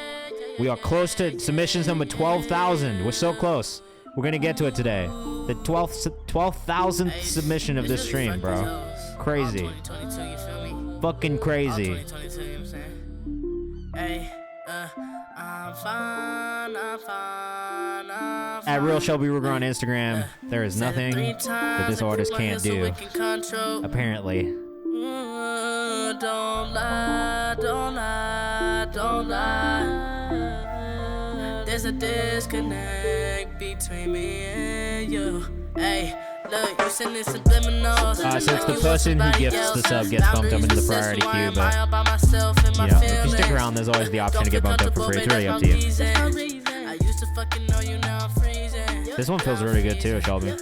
We are close to submissions number 12,000. We're so close. We're going to get to it today. The 12,000th submission of this stream, bro. Crazy. Fucking crazy. At Real Shelby Ruger on Instagram, there is nothing that this artist can't do. Apparently. Don't lie, don't lie, don't lie. There's a disconnect between me and you. Hey, look, you sending subliminals. So it's the person who gifts the sub gets bumped up into the priority queue, but you know, if you stick around, there's always the option to get bumped up for free. It's really up to you. This one feels really good too, Shelby.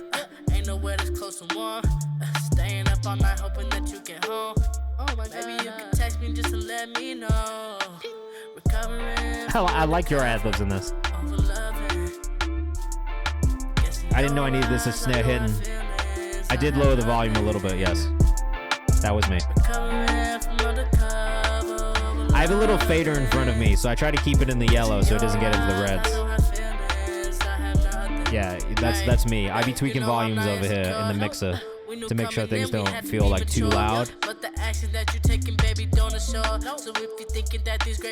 Ain't nowhere that's close to warm. Staying up all night hoping that you get home. Maybe you can text me just to let me know. Recovering. I like your ad-libs in this. I didn't know I needed this snare hidden. I did lower the volume a little bit, yes. That was me. I have a little fader in front of me, so I try to keep it in the yellow so it doesn't get into the reds. Yeah, that's me. I be tweaking volumes over here in the mixer to make sure things don't feel like too loud.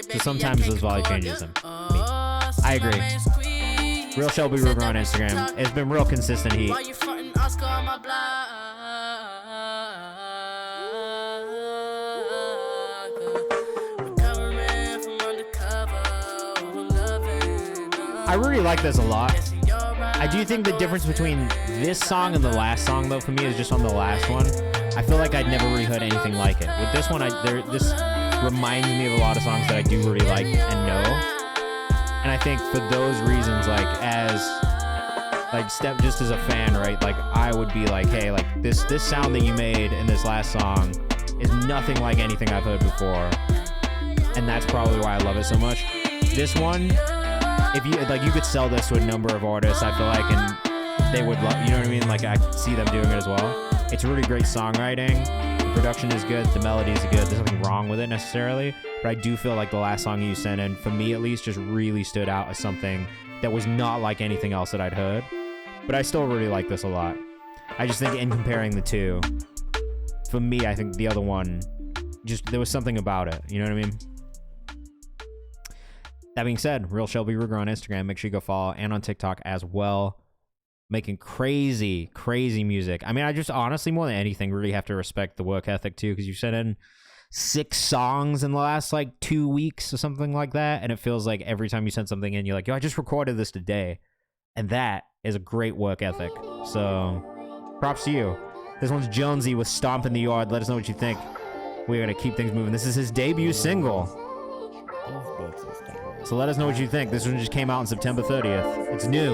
So sometimes those volume changes them. I agree. Real Shelby Ruger on Instagram. It's been real consistent heat. I really like this a lot. I do think the difference between this song and the last song, though, for me, is just on the last one. I feel like I'd never really heard anything like it. With this one, this reminds me of a lot of songs that I do really like and know. And I think for those reasons, just as a fan, right? Like, I would be like, hey, like, this sound that you made in this last song is nothing like anything I've heard before. And that's probably why I love it so much. This one, if you like, you could sell this to a number of artists, I feel like, and they would love, you know what I mean? Like, I see them doing it as well. It's really great songwriting. The production is good. The melody is good. There's nothing wrong with it necessarily, but I do feel like the last song you sent in, for me at least, just really stood out as something that was not like anything else that I'd heard. But I still really like this a lot. I just think in comparing the two, for me, I think the other one, just, there was something about it. You know what I mean? That being said, Real Shelby Ruger on Instagram. Make sure you go follow, and on TikTok as well. Making crazy, crazy music. I mean, I just honestly, more than anything, really have to respect the work ethic too, because you sent in 6 songs in the last like 2 weeks or something like that, and it feels like every time you send something in, you're like, yo, I just recorded this today. And that is a great work ethic. So, props to you. This one's Jonesy with Stomp in the Yard. Let us know what you think. We're going to keep things moving. This is his debut single. So let us know what you think. This one just came out on September 30th. It's new.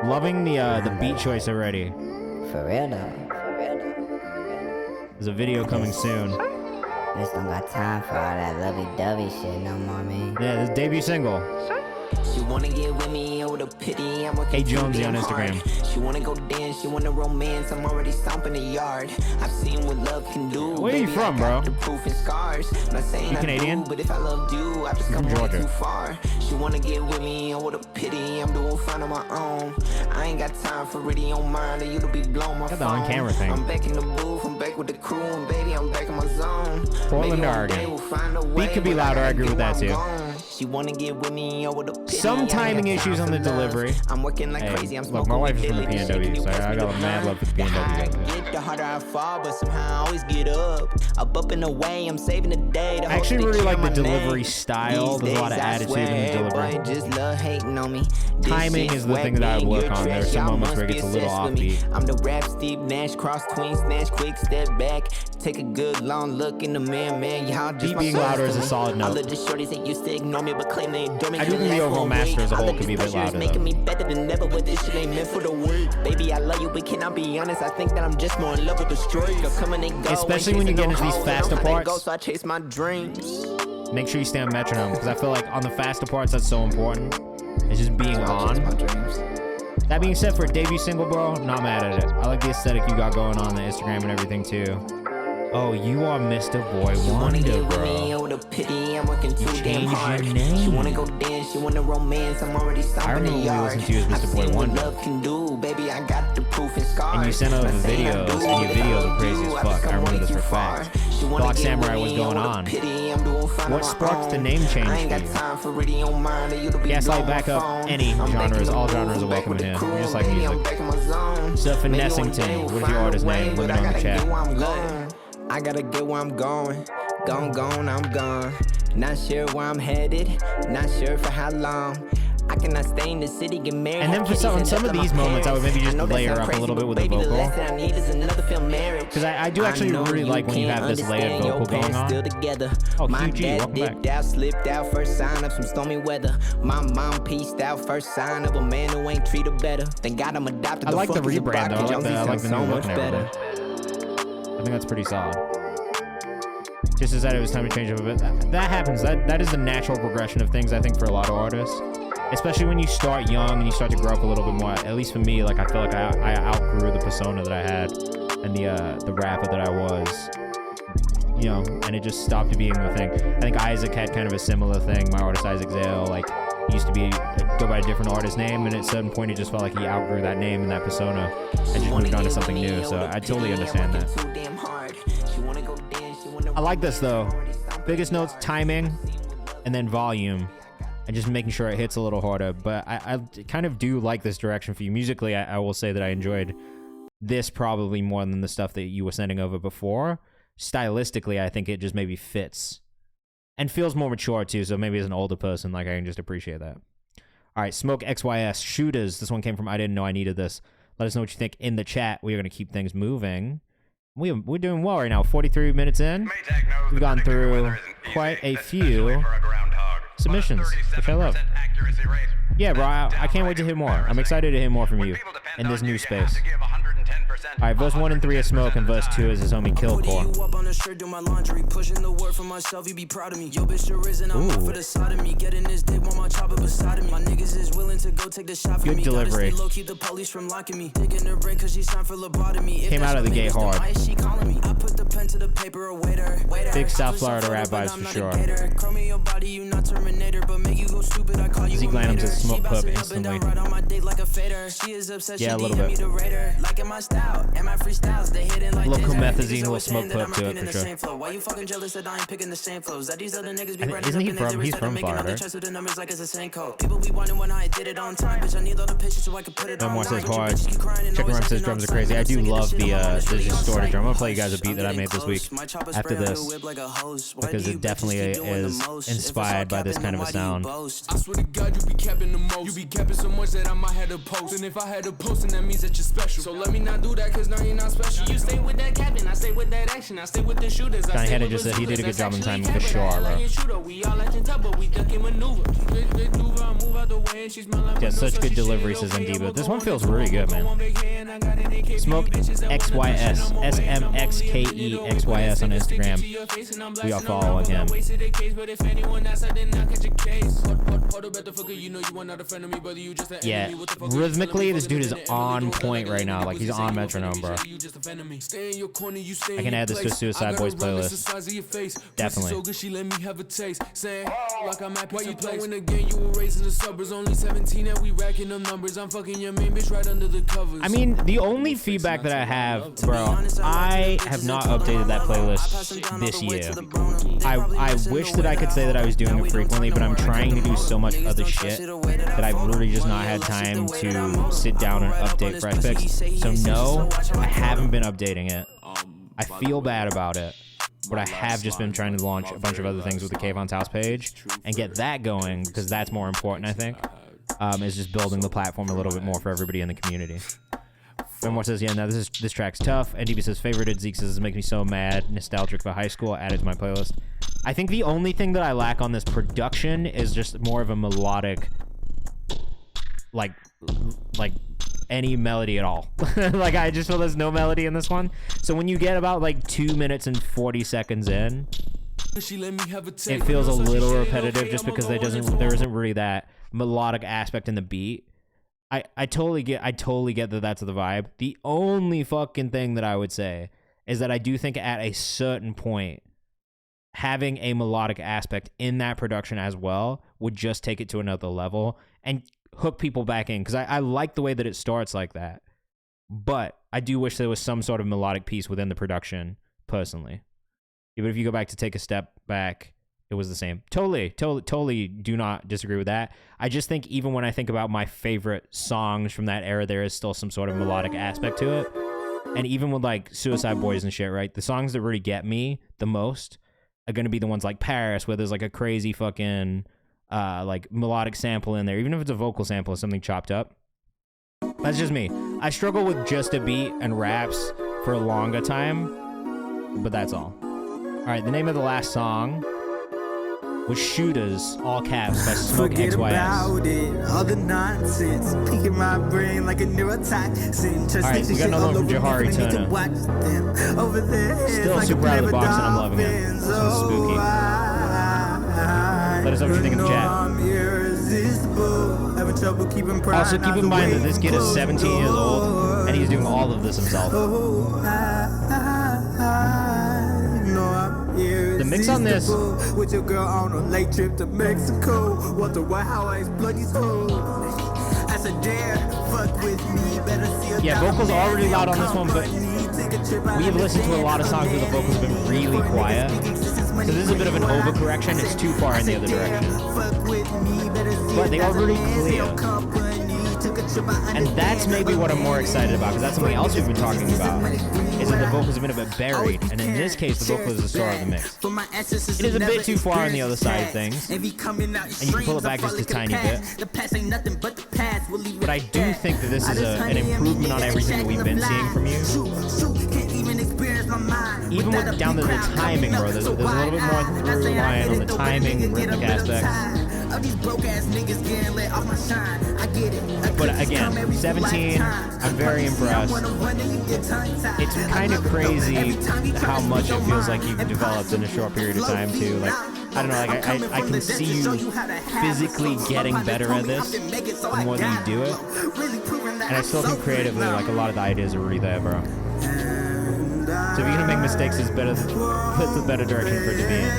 Loving the beat choice already. For real though. There's a video coming soon. Just don't got time for all that lovey-dovey shit no more, man. Yeah, this debut single. She wanna get with me over the pity. I'm Hey Jonesy on Instagram. She wanna go dance, she wanna romance. I'm already stomping the yard. I've seen what love can do. Where are you from, bro? The proof and scars. Not saying You Canadian? I do, but if I loved you, I've just come way too far. She wanna get with me over the pity. I'm doing fine on my own. I ain't got time for really on mine. Or you to be blown my Got phone. the on camera thing. I'm back in the booth. I'm back with the crew, and baby, I'm back in my zone. Portland, Oregon. Beat could be louder. I agree with that too. She wanna get with me over the pity. Some timing issues on the delivery. I'm working like crazy. I'm look, my wife is from the PNW, so I got a mad love for the PNW. The harder I fall, but somehow I always get up. Up and away. I'm saving the day. I actually really like the delivery style. There's a lot of attitude in the delivery. Just love hating on me. Timing is the thing that I would work on. There's some moments where it gets a little offbeat. I'm the rap Steve Nash, cross tween, snatch, quick step back. Take a good long look in the mirror, man. Y'all just Beat being louder is a solid note. All of the shorties that used to ignore me, but claim they adore me. I do think the overall master as a whole could be a bit louder, making me better than ever, but this shit ain't meant for the work. Baby, I love you, but can I be honest? I think that I'm just more in love with the strike. Coming and go, especially when you get into these faster parts. So I chase my dreams. Make sure you stay on metronome, because I feel like on the faster parts, that's so important. It's just being on. That being said, for a debut single, bro, not mad at it. I like the aesthetic you got going on the Instagram and everything too. Oh, you are Mr. Boy Wonder, bro. You changed your name. She wanna go dance, she wanna romance. I'm already I remember when we listened to you as Mr. Boy Wonder. And you sent over the videos, and your videos are crazy as fuck. I remember this for a fact. Black Samurai was going on. What sparked the name change for you? Gaslight backup, any genres, all genres are welcome in here. We just like music. Surfing Nessington, what is your artist name? Let me know in the chat. I gotta get where I'm going. Gone, I'm gone. Not sure where I'm headed. Not sure for how long. I cannot stay in the city, get married. And then for some of these moments, I would maybe just layer up a little bit with the vocal. Because I do actually really like when you have this layered vocal going on. Oh, QG, welcome back. Out, slipped out, first sign of some stormy weather. My mom pieced out, first sign of a man who ain't treated better. Thank God I'm adopted. I like the rebrand though. I like the new look and everything. I think that's pretty solid. Just as that it was time to change up a bit. That happens. That is the natural progression of things, I think, for a lot of artists. especially when you start young and you start to grow up a little bit more. At least for me, like I feel like I outgrew the persona that I had and the rapper that I was, you know, and it just stopped being the thing. I think Isaac had kind of a similar thing. My artist Isaac Zale, like he used to go by a different artist name, and at a certain point, he just felt like he outgrew that name and that persona and just moved on to something new. So I totally understand that. I like this though. Biggest notes, timing, and then volume, and just making sure it hits a little harder. But I kind of do like this direction for you. Musically, I will say that I enjoyed this probably more than the stuff that you were sending over before. Stylistically, I think it just maybe fits and feels more mature too. So maybe as an older person, like I can just appreciate that. All right, Smoke XYS, Shooters. This one came from I Didn't Know I Needed This. Let us know what you think in the chat. We are going to keep things moving. We're doing well right now. 43 minutes in. We've gone through quite a few submissions, which I love. Yeah, bro, I can't wait to hear more. I'm excited to hear more from you in this new space. All right, verse 1 and 3 is Smoke, and verse 2 is his homie Killcore. Good delivery. Came out of the gate hard. Big South Florida rap vibes for sure. Zeke Lanham says Smoke Pup instantly. Yeah, a little bit. Little comethazine, little Smoke Pup to it for sure. Isn't he from? He's from Florida, right? No more says hard. Chicken Run says drums are crazy. I do love the distorted drum. I'm gonna play you guys a beat that I made this week after this, because it definitely is inspired by this kind of a sound. I swear to God, you be capping the most. You be capping so much that I might have to post. And if I had to post, then that means that you're special. So let me not do that, cause now you're not special. You stay with that captain, I stay with that action. I stay with the shooters. Johnny Henry just said he did a good job in timing for sure, bro. Yeah, such good delivery, says MD, but this one feels really good, man. Smoke XYS, SMXKEXYS on Instagram. We are following him. Yeah, rhythmically, this dude is on point right now. Like, he's on metronome, bro. I can add this to a Suicide Boys playlist. Definitely. I mean, the only feedback that I have, bro, I have not updated that playlist this year. I wish that I could say that I was doing it frequently, but I'm trying to do so much other shit that I've really just not had time to sit down and update fresh picks. So no, I haven't been updating it. I feel bad about it, but I have just been trying to launch a bunch of other things with the Kayvan's House page and get that going, because that's more important, I think, is just building the platform a little bit more for everybody in the community. Benmore says, yeah, now this track's tough. NDB says, favorited. Zeke says, this makes me so mad. Nostalgic for high school. Added to my playlist. I think the only thing that I lack on this production is just more of a melodic, like any melody at all. Like, I just feel there's no melody in this one. So when you get about like 2 minutes and 40 seconds in, it feels a little repetitive, just because there isn't really that melodic aspect in the beat. I totally get that that's the vibe. The only fucking thing that I would say is that I do think at a certain point, having a melodic aspect in that production as well would just take it to another level and hook people back in, because I like the way that it starts like that. But I do wish there was some sort of melodic piece within the production, personally. Even if you go back to Take a Step Back, it was the same. Totally do not disagree with that. I just think even when I think about my favorite songs from that era, there is still some sort of melodic aspect to it. And even with like Suicide Boys and shit, right? The songs that really get me the most are going to be the ones like Paris, where there's like a crazy fucking like melodic sample in there. Even if it's a vocal sample or something chopped up. That's just me. I struggle with just a beat and raps for a longer time, but that's all. All right, the name of the last song was Shooters, all caps, by Smoke XYS. All the nonsense, picking my brain like a neurotoxin. All right, we got another one from Jahari Turner. Still super out of the box, and I'm loving it. This one's spooky. Let us know what you think in the chat. irresistible. Having trouble keeping pride. Also, keep in mind that this kid is 17 years old, and he's doing all of this himself. The mix on this. With your girl on a late trip to Mexico. Wonder why how I explode these hoes. I said, dare, fuck with me, better see. Yeah, vocals are already loud on this one, but we have listened to a lot of songs where the vocals have been really quiet. So this is a bit of an overcorrection. It's too far in the other direction. But they are really clear. And that's maybe what I'm more excited about, because that's something else we've been talking about, is that the vocals have been a bit buried. And in this case, the vocal is the star of the mix. It is a bit too far on the other side of things, and you can pull it back just a tiny bit. But I do think that this is an improvement on everything that we've been seeing from you. Even with down to the timing, bro, there's a little bit more through line on the timing, rhythmic aspects. But again, 17, I'm very impressed. It's kind of crazy how much it feels like you've developed in a short period of time too. Like, I don't know, like I can see you physically getting better at this the more that you do it. And I still think creatively, like, a lot of the ideas are really there, bro. So if you're gonna make mistakes, it's better, put the better direction for it to be in.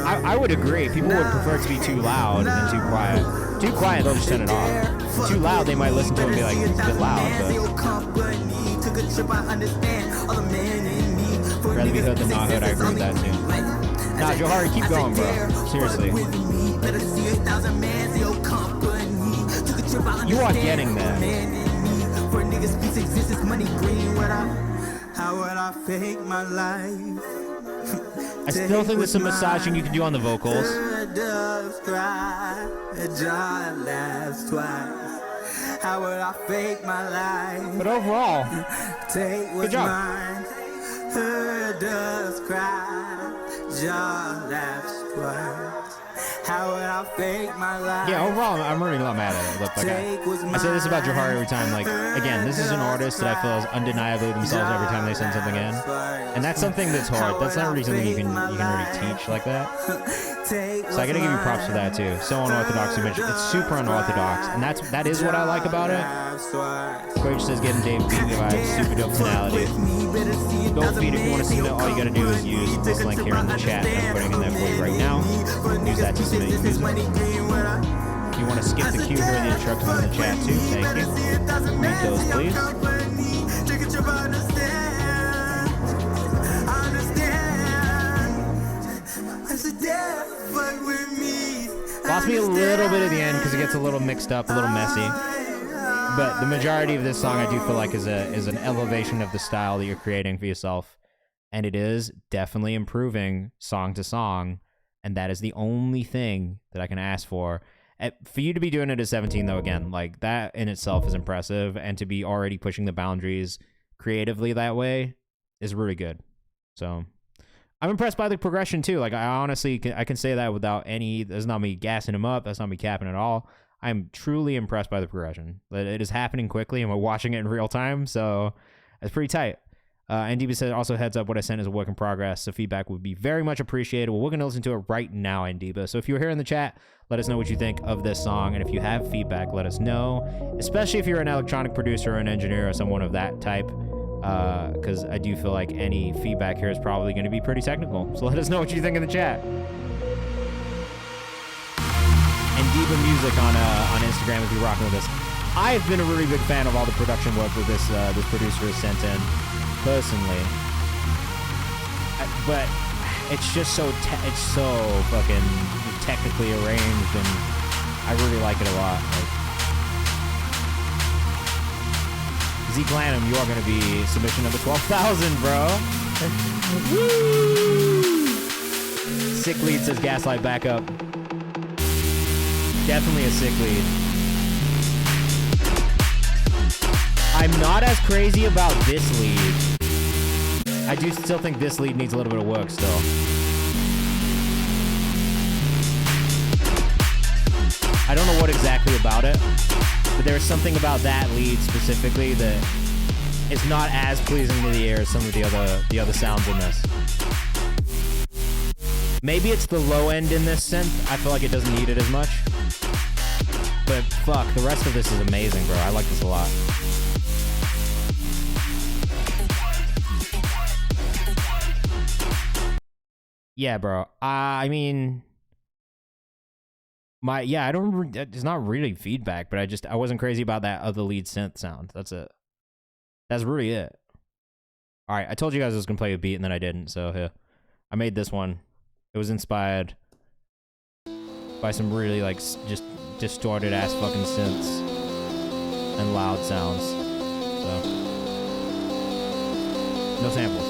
I would agree. People would prefer it to be too loud than too quiet. Too quiet, they'll just turn it off. Too loud, they might listen to it and be like, it's a bit loud, but rather be heard than not heard. I agree with that too. Nah, Johari, keep going, bro. Seriously. You are getting there. How would I fake my life? I still think there's some massaging you can do on the vocals. How would I fake my life? But overall, good job. Her does cry, jaw laughs twice. How would I fake my life? Yeah, overall, I'm really not mad at it. Look, like I say this about Johari every time. Like, again, this is an artist that I feel is undeniably themselves every time they send something in, and that's something that's hard. That's not really something you can really teach like that. So I gotta give you props for that too. So unorthodox image. It's super unorthodox, and that is what I like about it. Coach says getting Dave beat vibes, super dope finality. Don't feed if you want to see that. All you gotta do is use this link here in the chat that I'm putting in there for you right now. Use that to submit your music. If you want to skip the cue, here are the instructions in the chat too. Thank you. Read those, please. Lost me a little bit at the end because it gets a little mixed up, a little messy. But the majority of this song I do feel like is an elevation of the style that you're creating for yourself. And it is definitely improving song to song. And that is the only thing that I can ask for. For you to be doing it at 17, though, again, like, that in itself is impressive. And to be already pushing the boundaries creatively that way is really good. So I'm impressed by the progression, too. Like, I honestly I can say that without any... That's not me gassing him up. That's not me capping at all. I'm truly impressed by the progression. It is happening quickly, and we're watching it in real time, so it's pretty tight. And Ndiba said, also heads up, what I sent is a work in progress, so feedback would be very much appreciated. Well, we're going to listen to it right now, Ndiba. So if you're here in the chat, let us know what you think of this song, and if you have feedback, let us know, especially if you're an electronic producer or an engineer or someone of that type, because I do feel like any feedback here is probably going to be pretty technical. So let us know what you think in the chat. And Diva Music on Instagram if you're rocking with us. I've been a really big fan of all the production work that this producer has sent in, personally. But it's just so fucking technically arranged, and I really like it a lot. Like, Zeke Lanham, you are going to be submission number 12,000, bro. Woo! Sick lead says Gaslight back up. Definitely a sick lead. I'm not as crazy about this lead. I do still think this lead needs a little bit of work still. I don't know what exactly about it, but there's something about that lead specifically that is not as pleasing to the ear as some of the other sounds in this. Maybe it's the low end in this synth. I feel like it doesn't need it as much. But fuck, the rest of this is amazing, bro. I like this a lot. Yeah, bro. I mean, I don't. It's not really feedback, but I wasn't crazy about that other lead synth sound. That's it. That's really it. All right, I told you guys I was gonna play a beat, and then I didn't. So yeah, I made this one. It was inspired by some really like just distorted ass fucking synths and loud sounds. So no samples.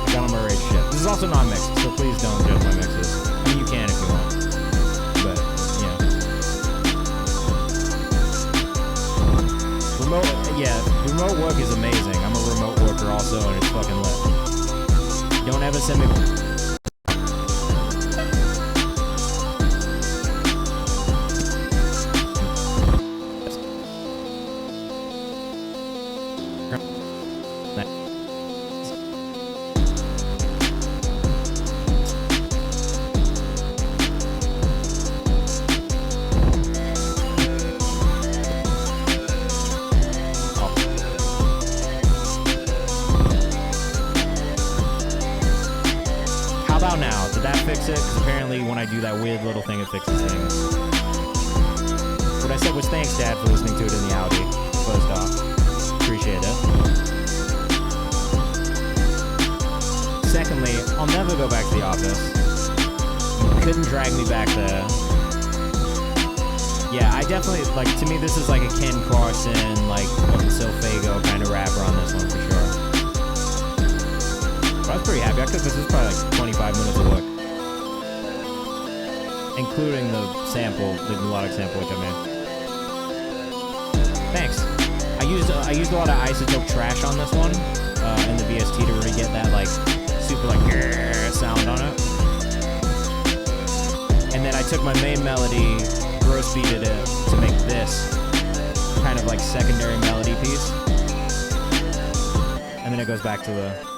I got on my rage shit. This is also not mixed, so please don't judge my mixes. I mean, you can if you want, but remote work is amazing. I'm a remote worker also, and it's fucking lit. Don't ever send me. Weird little thing, it fixes things. What I said was thanks, Dad, for listening to it in the Audi. First off, appreciate it. Secondly, I'll never go back to the office. You couldn't drag me back there. Yeah, I definitely, like, to me, this is like a Ken Carson, like, fucking Silfago kind of rapper on this one, for sure. But I was pretty happy. I cooked this was probably like 25 minutes of work. Including the sample, the melodic sample, which I made. Thanks. I used a lot of isotope trash on this one in the VST to really get that like super like sound on it. And then I took my main melody, gross beated it to make this kind of like secondary melody piece. And then it goes back to the.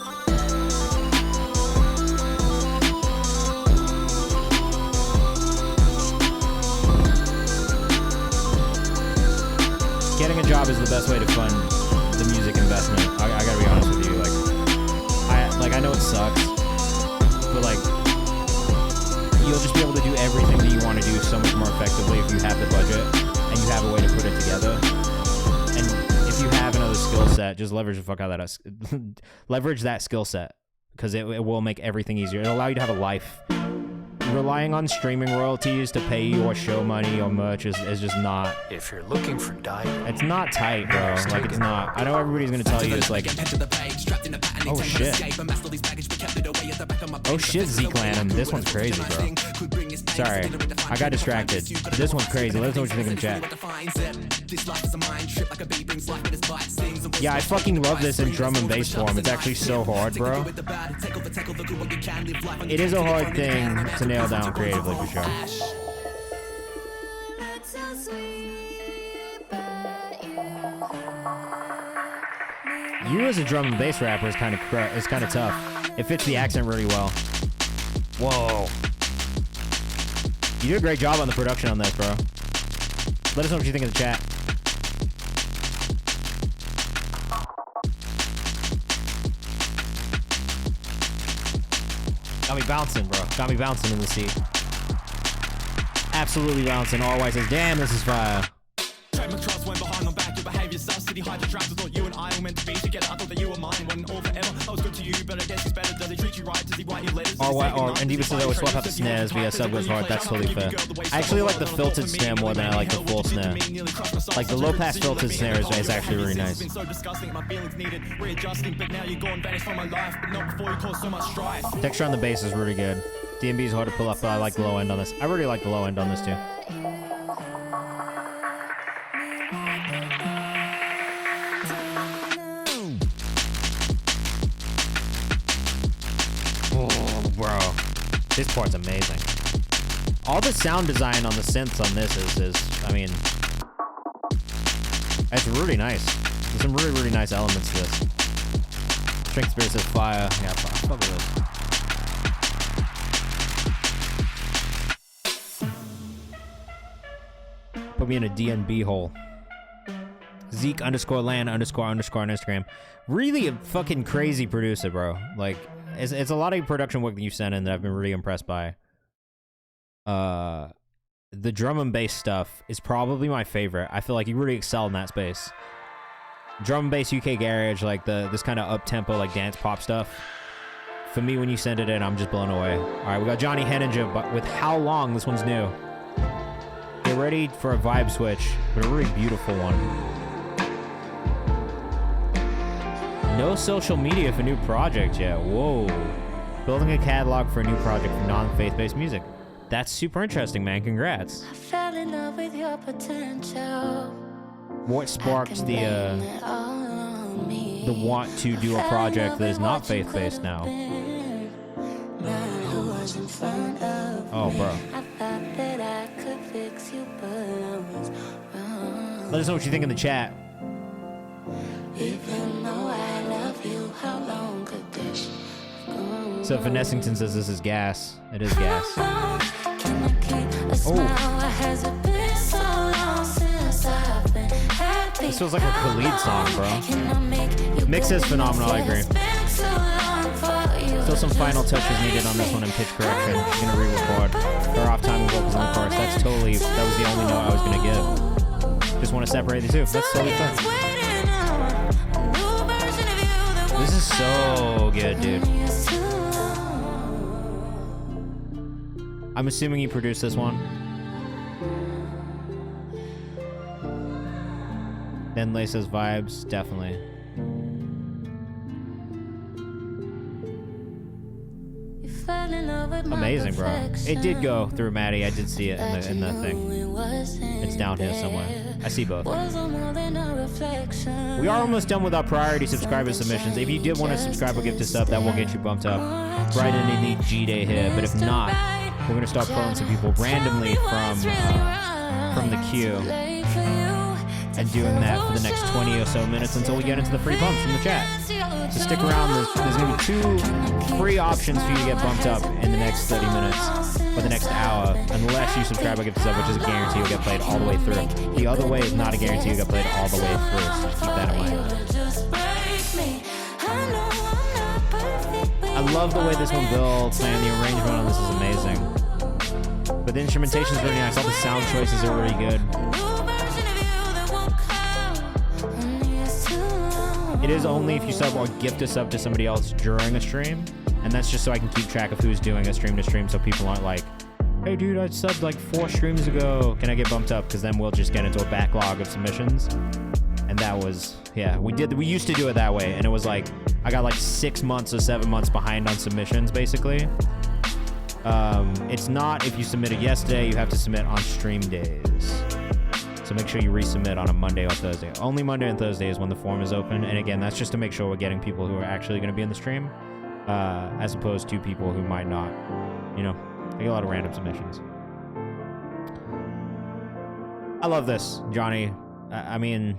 Getting a job is the best way to fund the music investment. I gotta be honest with you. I know it sucks, but like, you'll just be able to do everything that you want to do so much more effectively if you have the budget and you have a way to put it together. And if you have another skill set, just leverage the fuck out of that. Leverage that skill set because it will make everything easier. It'll allow you to have a life. Relying on streaming royalties to pay your show money or merch is just not. If you're looking for diet, it's not tight, bro. Like, it's not. I know everybody's gonna tell you it's like, oh shit. Oh shit, Zeke Lanham. This one's crazy, bro. Sorry, I got distracted. This one's crazy. Let us know what you think in the chat. Yeah, I fucking love this in drum and bass form. It's actually so hard, bro. It is a hard thing to nail down creatively, for sure. You as a drum and bass rapper is kind of tough. It fits the accent really well. Whoa. You did a great job on the production on this, bro. Let us know what you think in the chat. Got me bouncing, bro. Got me bouncing in the seat. Absolutely bouncing. All white says, damn, this is fire. And Diva says I would swap out the snares via sub goes hard. That's totally fair. I actually like the filtered snare more than I like the full snare. Like the low pass filtered snare is actually really nice. Texture on the bass is really good. DMB is hard to pull up, but I like the low end on this. I really like the low end on this too. Bro, this part's amazing. All the sound design on the synths on this is I mean, it's really nice. There's some really, really nice elements to this. Strength Spirit says fire. Yeah, fuck with this. Put me in a DNB hole. Zeke_land_ on Instagram. Really a fucking crazy producer, bro. Like, it's a lot of production work that you sent in that I've been really impressed by. The drum and bass stuff is probably my favorite. I feel like you really excel in that space. Drum and bass UK garage, like this kind of up-tempo, like dance pop stuff. For me, when you send it in, I'm just blown away. All right, we got Johnny Henninger, but with How Long, this one's new. Get ready for a vibe switch, but a really beautiful one. No social media for new project yet. Whoa. Building a catalog for a new project for non-faith-based music. That's super interesting, man. Congrats. I fell in love with your potential. What sparks the want to do a project that is not faith-based now? Oh, bro. Let us know what you think in the chat. So Finessington says this is gas. It is gas. Oh. This feels like a Khalid song, bro. Mix is phenomenal, I agree. Still some final touches needed on this one in pitch correction. She's gonna re-record her off time and vocals on the chorus. That was the only note I was gonna give. Just want to separate the two. That's totally fine. This is so good, dude. I'm assuming you produced this one. Denley says vibes, definitely. Amazing, bro. It did go through Maddie. I did see it in the thing. It's down here somewhere. I see both. We are almost done with our priority subscriber submissions. If you did want to subscribe or gift a sub, that will get you bumped up right into the G-Day here. But if not, we're going to start pulling some people randomly from the queue and doing that for the next 20 or so minutes until we get into the free bumps from the chat. So stick around. There's going to be 2 free options for you to get bumped up in the next 30 minutes or the next hour, unless you subscribe or gift a sub, which is a guarantee you'll get played all the way through. The other way is not a guarantee you'll get played all the way through, so keep that in mind. I love the way this one builds, man. The arrangement on this is amazing. But the instrumentation is really nice. All the sound choices are really good. It is only if you sub or gift a sub to somebody else during a stream, and that's just so I can keep track of who's doing a stream to stream, so people aren't like, hey dude, I subbed like 4 streams ago, can I get bumped up? Because then we'll just get into a backlog of submissions. And that was, yeah, we used to do it that way, and it was like, I got like 6 months or 7 months behind on submissions, basically. It's not if you submitted yesterday, you have to submit on stream days. So make sure you resubmit on a Monday or Thursday. Only Monday and Thursday is when the form is open. And again, that's just to make sure we're getting people who are actually going to be in the stream, as opposed to people who might not. You know, I get a lot of random submissions. I love this, Johnny. I mean,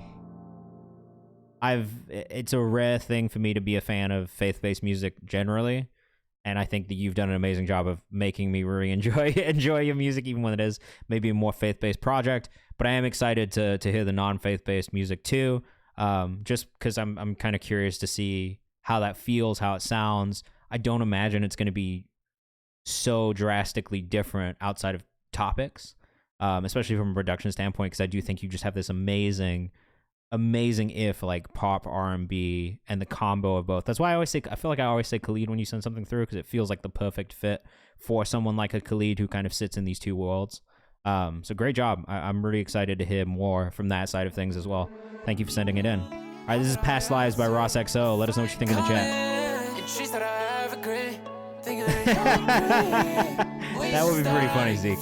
it's a rare thing for me to be a fan of faith-based music generally. And I think that you've done an amazing job of making me really enjoy your music, even when it is maybe a more faith-based project. But I am excited to hear the non-faith-based music too, just because I'm kind of curious to see how that feels, how it sounds. I don't imagine it's going to be so drastically different outside of topics, especially from a production standpoint, because I do think you just have this amazing if like pop R&B and the combo of both. That's why I feel like I always say Khalid when you send something through, because it feels like the perfect fit for someone like a Khalid who kind of sits in these two worlds. So great job. I'm really excited to hear more from that side of things as well. Thank you for sending it in. All right, this is Past Lives by Ross XO. Let us know what you think in the chat. That would be pretty funny, Zeke.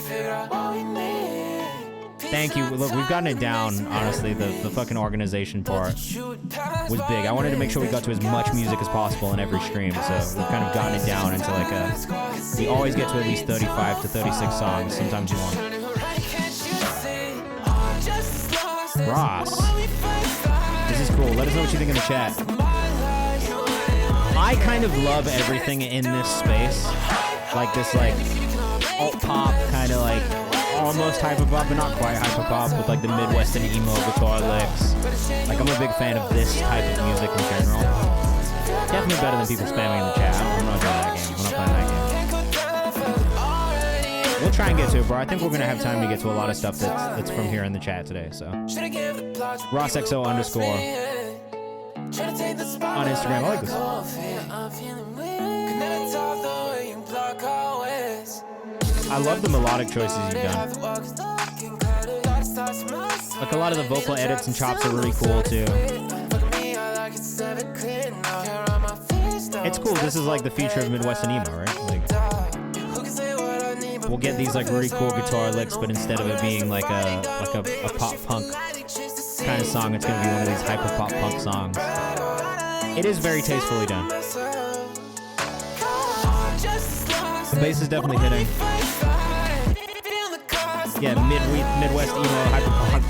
Thank you. Look, we've gotten it down, honestly. The fucking organization part was big. I wanted to make sure we got to as much music as possible in every stream, so we've kind of gotten it down into like we always get to at least 35 to 36 songs, sometimes more. Ross. This is cool. cool. Let us know what you think in the chat. I kind of love everything in this space. Like this, like, alt-pop, kind of like, almost hyper-pop, but not quite hyper-pop, with like the Midwestern emo guitar licks. Like, I'm a big fan of this type of music in general. Definitely better than people spamming in the chat. I'm not doing that game. I'm not playing that game. We'll try and get to it, bro. I think we're gonna have time to get to a lot of stuff that's from here in the chat today. So, RossXO_ on Instagram. I like this. I love the melodic choices you've done. Like, a lot of the vocal edits and chops are really cool too. It's cool. This is like the future of Midwestern emo, right? Like, we'll get these like really cool guitar licks, but instead of it being like a pop punk kind of song, it's gonna be one of these hyper pop punk songs. It is very tastefully done. The bass is definitely hitting. Yeah, Midwest emo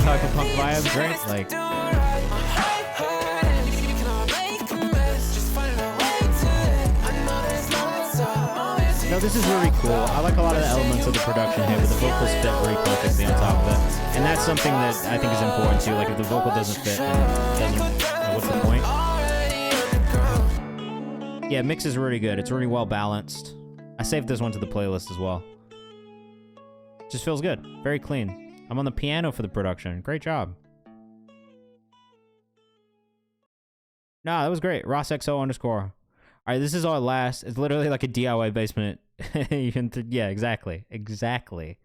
hyper punk vibes, right? Like, no, this is really cool. I like a lot of the elements of the production here, but the vocals fit very perfectly on top of it. And that's something that I think is important too. Like, if the vocal doesn't fit, then what's the point? Yeah, mix is really good. It's really well balanced. I saved this one to the playlist as well. Just feels good. Very clean. I'm on the piano for the production. Great job. Nah, that was great. RossXO_. All right, this is our last. It's literally like a DIY basement. Yeah, exactly. Exactly.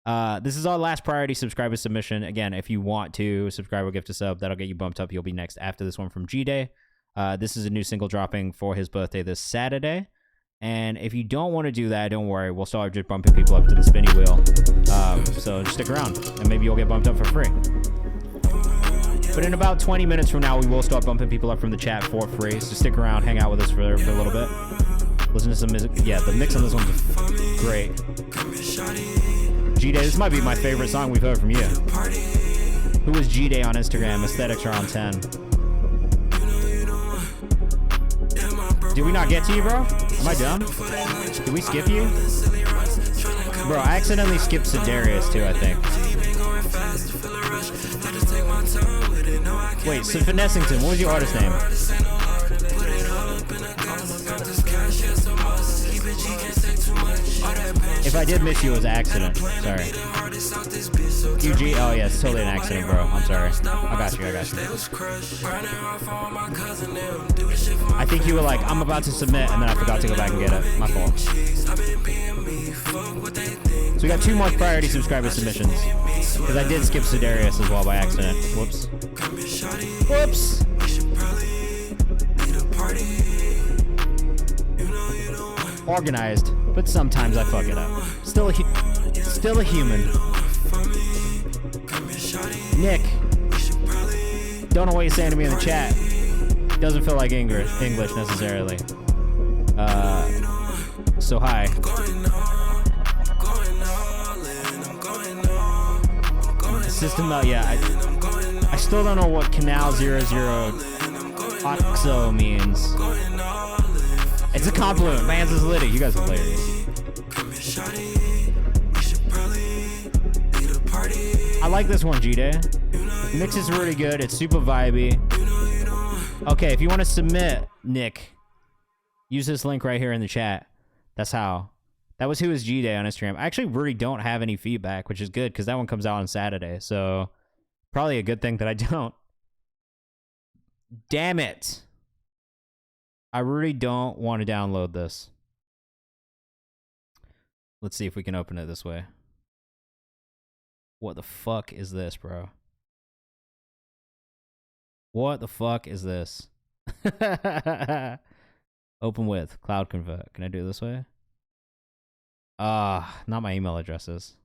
This is our last priority subscriber submission. Again, if you want to subscribe or gift a sub, that'll get you bumped up. You'll be next after this one from G-Day. This is a new single dropping for his birthday this Saturday. And if you don't want to do that, don't worry. We'll start just bumping people up to the spinny wheel. So just stick around, and maybe you'll get bumped up for free. But in about 20 minutes from now, we will start bumping people up from the chat for free. So stick around, hang out with us for a little bit. Listen to some music. Yeah, the mix on this one's great. G-Day, this might be my favorite song we've heard from you. Who is G-Day on Instagram? Aesthetics are on 10. Did we not get to you, bro? Am I dumb? Did we skip you? Bro, I accidentally skipped Sidarius too, I think. Wait, so Finessington, what was your artist name? If I did miss you, it was an accident. Sorry. UG? Oh, yeah, it's totally an accident, bro. I'm sorry. I got you. I think you were like, I'm about to submit, and then I forgot to go back and get it. My fault. So we got 2 more priority subscriber submissions. Because I did skip Sidarius as well by accident. Whoops. Organized, but sometimes I fuck it up. Still a human. Nick, don't know what you're saying to me in the chat. Doesn't feel like English necessarily. So hi. System Melt, yeah. I still don't know what Canal 00 Oxo means. It's a compliment. Mans is litty. You guys are hilarious. I like this one, G-Day. Mix is really good. It's super vibey. Okay, if you want to submit, Nick, use this link right here in the chat. That's how. That was Who is G-Day on Instagram. I actually really don't have any feedback, which is good because that one comes out on Saturday. So probably a good thing that I don't. Damn it. I really don't want to download this. Let's see if we can open it this way. What the fuck is this, bro? What the fuck is this? Open with Cloud Convert. Can I do it this way? Not my email addresses.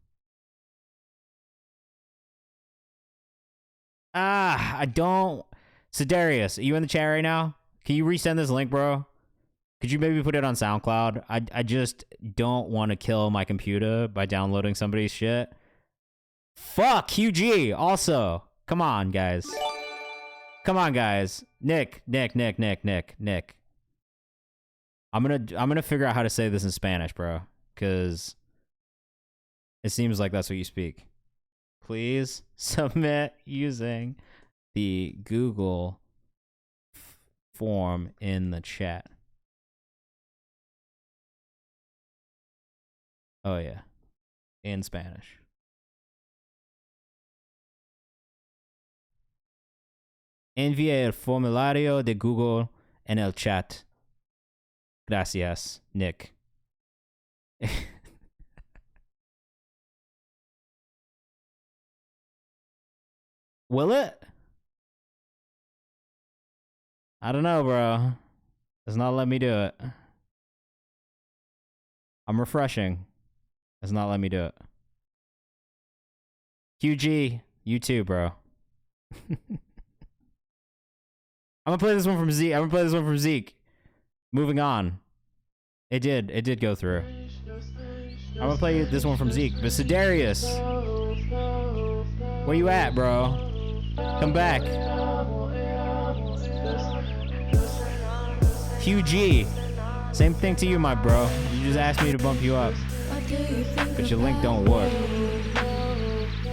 I don't. Sidarius, are you in the chat right now? Can you resend this link, bro? Could you maybe put it on SoundCloud? I just don't want to kill my computer by downloading somebody's shit. Fuck, QG, also. Come on, guys. Come on, guys. Nick. I'm gonna figure out how to say this in Spanish, bro, because it seems like that's what you speak. Please submit using the Google form in the chat. Oh yeah, in Spanish. Envíe el formulario de Google en el chat. Gracias, Nick. Will it? I don't know, bro. It's not letting me do it. I'm refreshing. It's not letting me do it. QG, you too, bro. I'm gonna play this one from Zeke. Moving on. It did go through. I'm gonna play this one from Zeke. But Sidarius, where you at, bro? Come back. QG, same thing to you, my bro. You just asked me to bump you up, but your link don't work.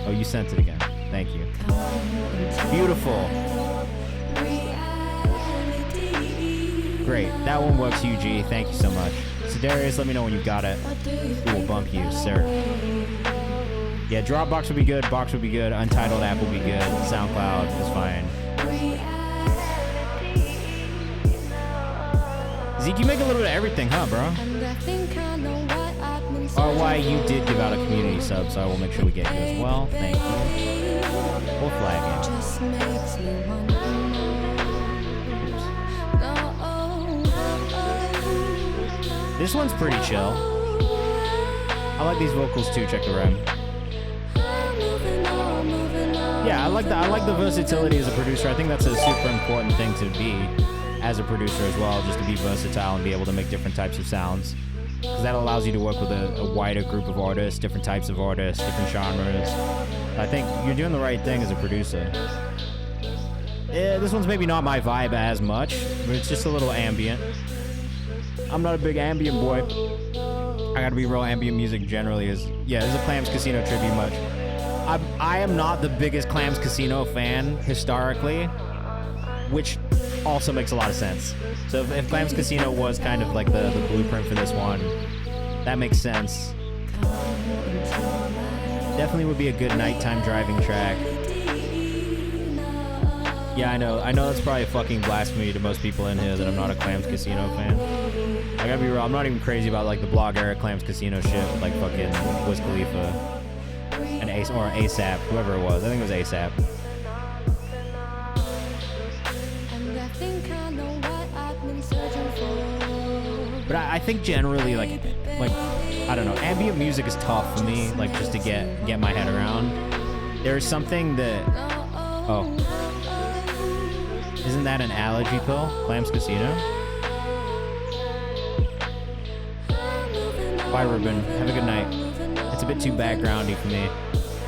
Oh, you sent it again. Thank you. Beautiful. Great. That one works, UG. Thank you so much. So Darius, let me know when you've got it. We will bump you, sir. Yeah, Dropbox would be good. Box would be good. Untitled app will be good. SoundCloud is fine. Zeke, you make a little bit of everything, huh, bro? RY, you did give out a community sub, so I will make sure we get you as well. Thank you. Or flagging. This one's pretty chill. I like these vocals too. Check the rem. Yeah, I like the versatility as a producer. I think that's a super important thing to be as a producer as well, just to be versatile and be able to make different types of sounds. Because that allows you to work with a wider group of artists, different types of artists, different genres. I think you're doing the right thing as a producer. Yeah, this one's maybe not my vibe as much, but it's just a little ambient. I'm not a big ambient boy. I gotta be real, ambient music generally is... Yeah, this is a Clams Casino tribute much. I am not the biggest Clams Casino fan, historically, which also makes a lot of sense. So if Clams Casino was kind of like the blueprint for this one, that makes sense. Definitely would be a good nighttime driving track. Yeah, I know that's probably fucking blasphemy to most people in here that I'm not a Clams Casino fan. I gotta be real, I'm not even crazy about like the blog era Clams Casino shit with like fucking Wiz Khalifa and ASAP, whoever it was. I think it was ASAP. But I think generally like I don't know, ambient music is tough for me, like just to get my head around. There's something that isn't that an allergy pill? Clams Casino? Bye, Ruben. Have a good night. It's a bit too backgroundy for me.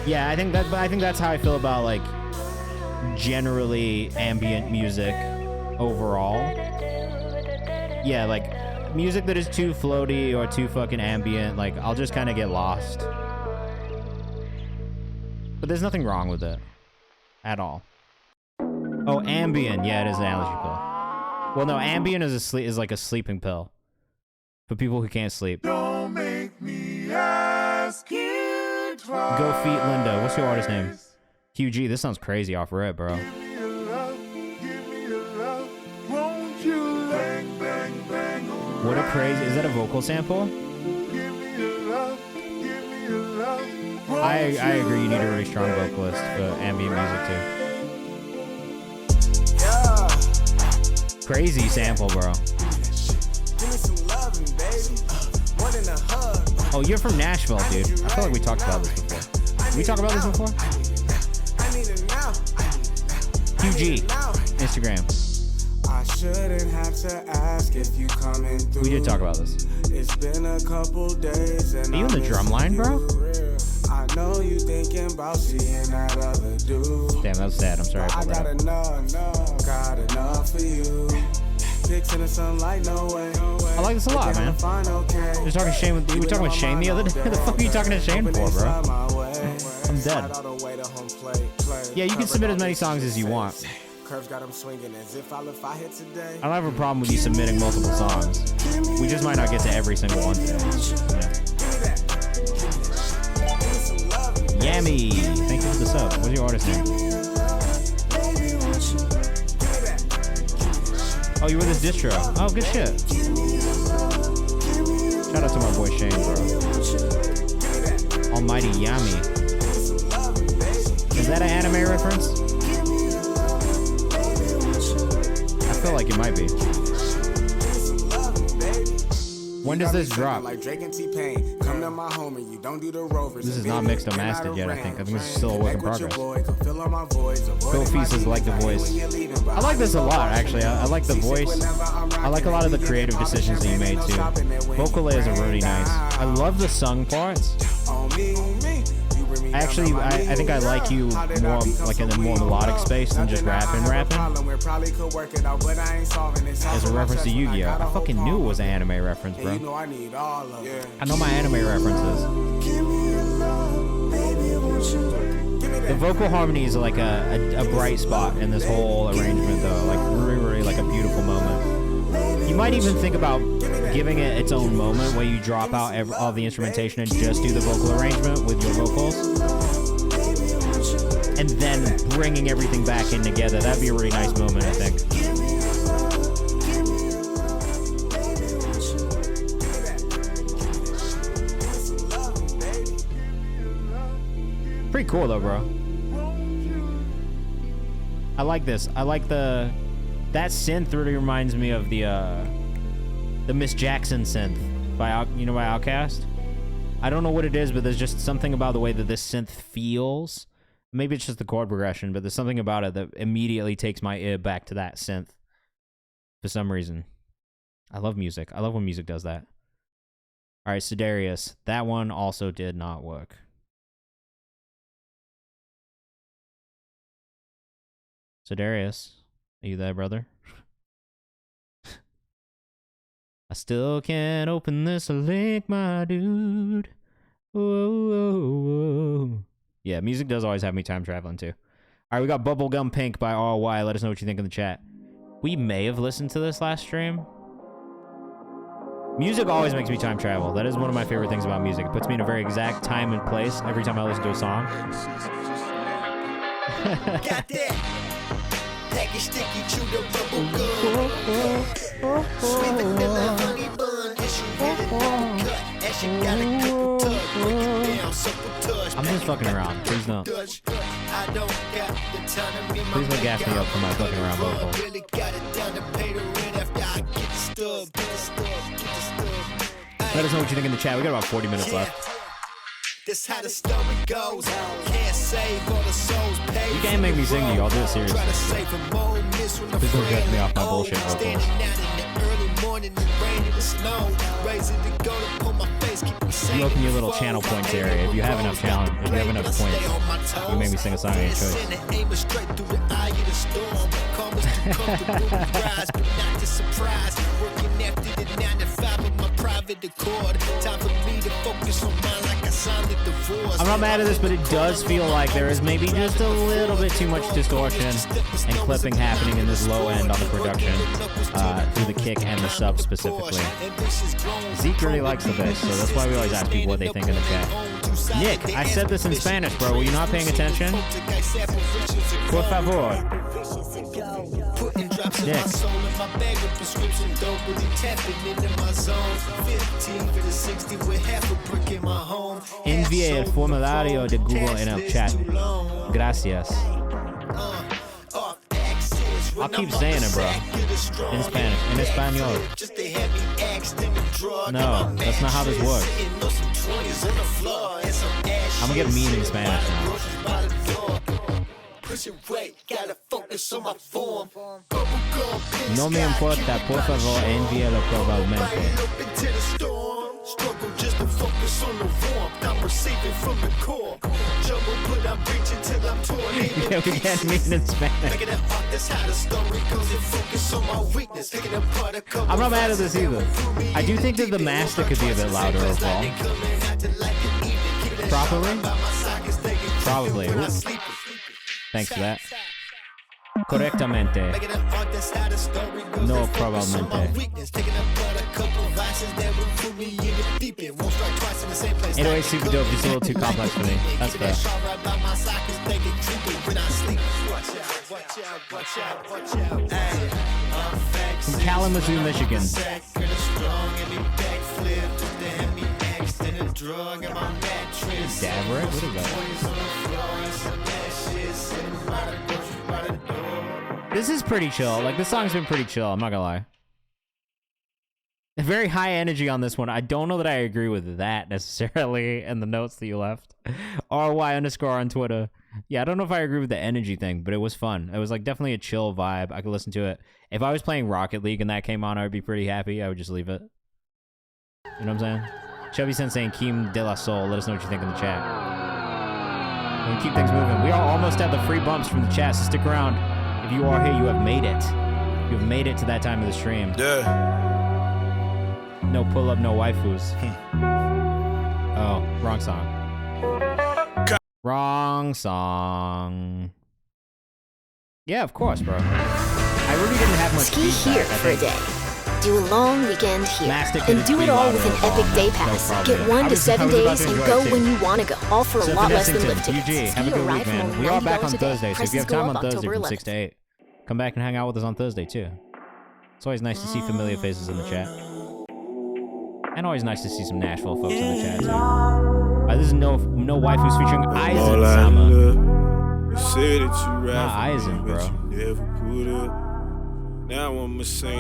Yeah, I think that's how I feel about like generally ambient music overall. Yeah, like music that is too floaty or too fucking ambient, like I'll just kind of get lost. But there's nothing wrong with it at all. Oh, Ambien. Yeah, it is an allergy pill. Well, no, Ambien is like a sleeping pill for people who can't sleep. Don't make me ask you twice. Go Feet Linda. What's your artist name? QG. This sounds crazy off rip, bro. Give me a love. Won't you bang, bang, bang. What a crazy... Is that a vocal sample? Give me a love. I agree, you need a really strong vocalist for ambient music too. Crazy sample, bro. Oh, you're from Nashville, dude. I feel like we talked about this before. Did we talk about this before? QG, Instagram. I shouldn't have to ask if you coming through. We did talk about this. It's been a couple days and are you in the drum line, bro? I know you thinking about seeing that other dude. Damn, that was sad. I'm sorry. I got enough for you. Pics in the sunlight, no way. I like this a lot, man. You're talking Shane with you were talking with Shane the other day. The fuck are you talking to Shane for, bro? I'm dead. Yeah, you can submit as many songs as you want. I don't have a problem with you submitting multiple songs. We just might not get to every single one today. Yeah. Yammy, thank you for the sub. What's your artist name? Oh, you were this distro. Oh, good shit. Shout out to my boy Shane, bro. Almighty Yami. Is that an anime reference? I feel like it might be. When does this drop? This is not mixed or mastered yet, I think. I think this is still a work in progress. Phil Feast is like the voice. I like this a lot, actually. I like the voice. I like a lot of the creative decisions that you made, too. Vocal layers are really nice. I love the sung parts. Actually, I think I like you more like in a more melodic space than just rapping. As a reference to Yu-Gi-Oh! I fucking knew it was an anime reference, bro. I know my anime references. The vocal harmonies are like a bright spot in this whole arrangement, though. Like really like a beautiful moment. You might even think about giving it its own moment where you drop out all the instrumentation and just do the vocal arrangement with your vocals. And then bringing everything back in together. That'd be a really nice moment, I think. Pretty cool though, bro. I like this. I like that synth really reminds me of the Miss Jackson synth by Outkast. I don't know what it is, but there's just something about the way that this synth feels. Maybe it's just the chord progression, but there's something about it that immediately takes my ear back to that synth for some reason. I love music. I love when music does that. All right, Sidarius. That one also did not work. Sidarius, are you there, brother? I still can't open this link, my dude. Whoa. Yeah, music does always have me time traveling too. All right, we got Bubblegum Pink by RY. Let us know what you think in the chat. We may have listened to this last stream. Music always makes me time travel. That is one of my favorite things about music. It puts me in a very exact time and place every time I listen to a song. Got that. Package sticky, chew the bubble gum. Sweet vanilla honey bun. Yes, you really cut. And she got a couple tuck. Break it down, simple touch. I'm just fucking around. Please don't. I don't got the time to be my Please don't gas me up for my fucking around vocal. Really got it down to pay the rent after I get the stub. Let us know what you think in the chat. We got about 40 minutes left. This how the story goes. Can't save all the souls paid. You can't make me sing to you. I'll do it seriously. Please don't get me off my bullshit vocals. You open your little channel points area. If you have enough talent, if you have enough points, you make me sing a song of your choice. I'm not mad at this, but it does feel like there is maybe just a little bit too much distortion and clipping happening in this low end on the production through the kick and the sub specifically. Zeke really likes the bass, so that's why we always ask people what they think in the chat. Nick, I said this in Spanish, bro. Were you not paying attention? Por favor. Nick. Envíe el formulario de Google en el chat. Gracias. I'll keep saying it, bro. In Spanish. In Espanol. No, that's not how this works. I'm gonna get mean in Spanish now. No me importa, por favor, envíelo probablemente. I'm receiving from the core. Jumbo, but I'm reaching till I'm torn. Yeah, we can't meet in Spanish. Making it hard, that's how the story goes. And focus on my weakness. Picking apart a couple. I'm not mad at this either. I do think that the master could be a bit louder overall. Properly? Probably. Ooh. Thanks for that. Correctamente. No, probablemente. 808 super dope, just a little too complex for me. That's fair. From Kalamazoo, Michigan. Dabber? What is that? This is pretty chill. Like, this song's been pretty chill, I'm not gonna lie. Very high energy on this one. I don't know that I agree with that necessarily in the notes that you left. RY_ on Twitter. Yeah, I don't know if I agree with the energy thing, but it was fun. It was like definitely a chill vibe. I could listen to it. If I was playing Rocket League and that came on, I would be pretty happy. I would just leave it. You know what I'm saying? Chubby Sensei and Keem De La Soul, let us know what you think in the chat. We're gonna keep things moving. We are almost at the free bumps from the chat, so stick around. If you are here, you have made it. You have made it to that time of the stream. Yeah. No pull-up, no waifus. Oh, wrong song. Wrong song. Yeah, of course, bro. I really didn't have much Ski here for a day. Do a long weekend here. And do it all with an epic day pass. Get 1 to 7 days and go when you want to go. All for a lot less than lift tickets. UG, have a good week, man. We are back on Thursday, so if you have time on Thursday from 6 to 8, come back and hang out with us on Thursday, too. It's always nice to see familiar faces in the chat. And always nice to see some Nashville folks in the chat, too. This is no waifus featuring Aizen Sama. Not Aizen, bro.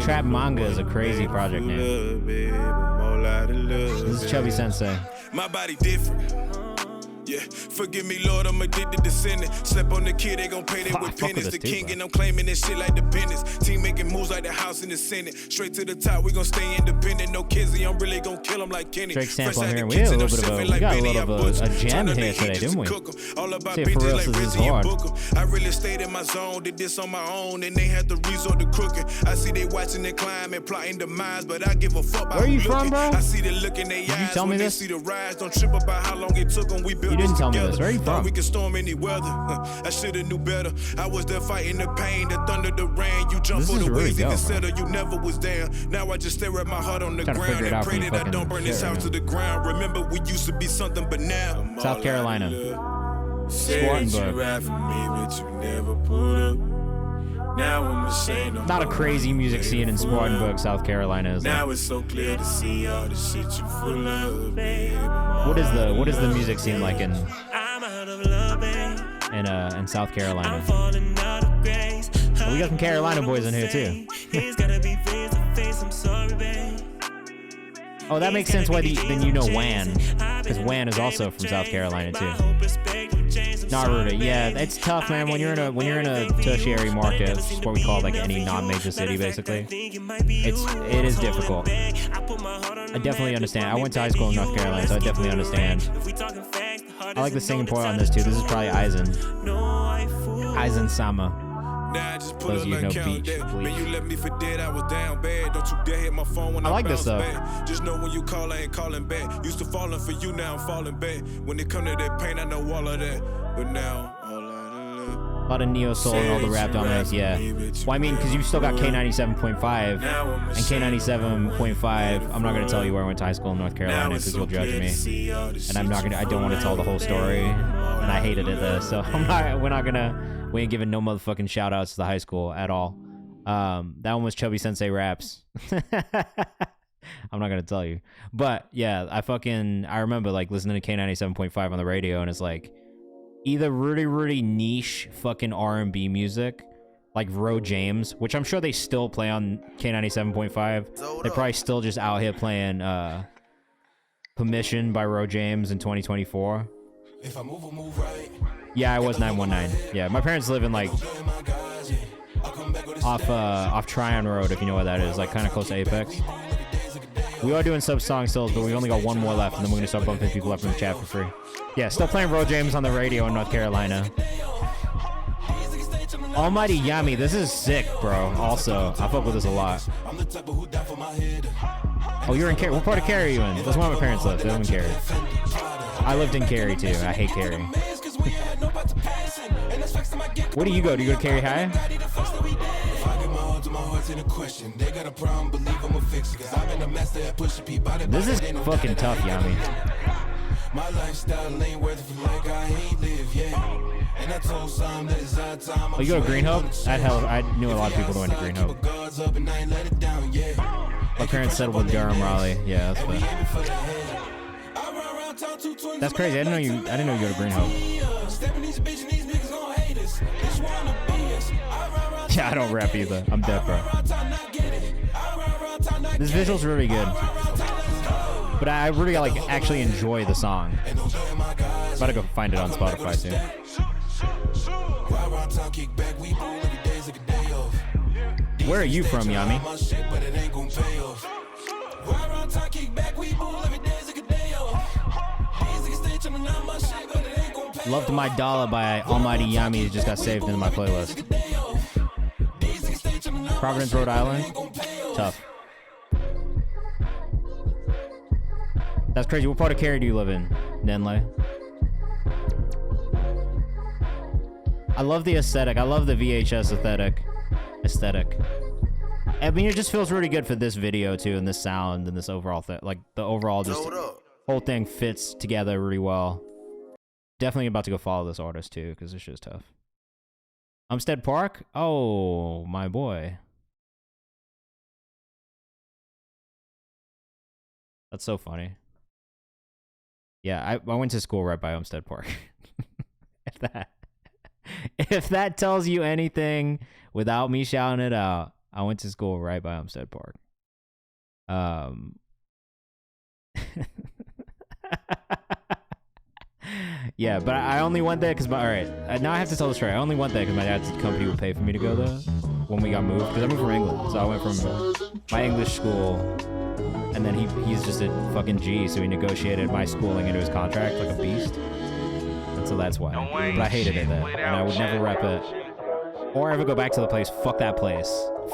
Trap Manga is a crazy project name. This is Chubby Sensei. My body different. Yeah, forgive me, Lord, I'm addicted to sinning. Slip on the kid, they gon' pay them with pennies. The king, and I'm claiming this shit like dependence. Team making moves like the House in the Senate. Straight to the top, we gon' stay independent. No Kizzy, I'm really gon' kill him like Kenny. Drake sample here. We got a little bit of a jam here today, didn't we? All about See, for real, like this is Reggie and hard. Booker. I really stayed in my zone, did this on my own, and they had to resort to crooking. I see they watching and climb and plotting demise, but I give a fuck about Where are you who from, looking. bro? I see the look in their Did you eyes tell me when they this? see the rise. Don't trip about how long it took them. We built You didn't this tell me together. this. Where are you Thought from? we could storm any weather. I shoulda knew better. I was there fighting the pain, the thunder, the rain. You jump This for is the really waves, even dope, settle. You never was there. Now I just stare at my heart on the Trying to ground figure it and out pray from that I don't fucking burn this shit house right to the ground. Remember, we used to be something, but now I'm South all Carolina. out of love. Spartanburg. Said you ride for me, but you never pulled up. Now I'm ashamed. I'm Not a crazy music scene in Spartanburg, South Carolina, is Now there? it's so clear to see all the shit you full of, babe. What is the music scene like in South Carolina? Well, we got some Carolina boys in here too. Oh, that makes sense why then you know Wan, because Wan is also from South Carolina too. Naruto, yeah, it's tough, man. When you're in a tertiary market, which is what we call like any non-major city, basically. It is difficult. I definitely understand. I went to high school in North Carolina, so I definitely understand. I like the singing part on this too. This is probably Aizen. Aizen Sama. Now I just pull Those up of you who like know count Beach, that. Bleach. Man, you left me for dead, I was down bad. Don't you dare hit my phone when I like this, bounce though. back. Just know when you call, I ain't calling back. Used to falling for you, now I'm falling back. When it come to that pain, I know all of that. But now, all out of love. A lot of neo soul and all the rap dominance, yeah. Well, I mean, because you still got K97.5 and K97.5. I'm not gonna tell you where I went to high school in North Carolina because you'll judge me, and I don't want to tell the whole story, and I hated it though. So we ain't giving no motherfucking shout outs to the high school at all. That one was Chubby Sensei Raps. I'm not gonna tell you, but yeah, I remember like listening to K97.5 on the radio, and it's like either really, really niche fucking R&B music, like Ro James, which I'm sure they still play on K97.5. They're probably still just out here playing Permission by Ro James in 2024. If I move right. Yeah, I was 919. Yeah, my parents live in like off Tryon Road, if you know where that is, like kind of close to Apex. We are doing sub-song stills, but we only got one more left, and then we're going to start bumping people up in the chat for free. Yeah, still playing Roll James on the radio in North Carolina. Almighty Yummy, this is sick, bro. Also, I fuck with this a lot. Oh, you're in Cary. What part of Cary are you in? That's where my parents live. They live in Cary. I lived in Cary, too. I hate Cary. Where do you go? Do you go to Cary High? This is fucking tough, Yami. My lifestyle ain't worth it like I ain't live yet. And I told some that it's our time. Oh, you go to Green Hope? I knew a lot of people who went to Green Hope. My parents settled with Durham, Raleigh. Yeah, that's fair. That's crazy. I didn't know you go to Green Hope. Yeah, I don't rap either. I'm dead, bro. This visual's really good. But I really like actually enjoy the song. About to go find it on Spotify soon. Where are you from, Yami? Loved My Dollar by Almighty Yami. It just got saved into my playlist. Providence, Rhode Island. Tough. That's crazy. What part of Cary do you live in, Denley? I love the aesthetic. I love the VHS aesthetic. I mean, it just feels really good for this video too, and this sound, and this overall thing. Like the overall just whole thing fits together really well. Definitely about to go follow this artist too, because this shit's tough. Umstead Park? Oh, my boy. That's so funny. Yeah, I went to school right by Umstead Park. If that tells you anything without me shouting it out, I went to school right by Umstead Park. Yeah, but I only went there because now I have to tell the story. I only went there because my dad's company would pay for me to go there when we got moved. Because I moved from England, so I went from my English school, and then he's just a fucking G, so he negotiated my schooling into his contract like a beast. And so that's why. But I hated it there, and I would never rep it or ever go back to the place. Fuck that place.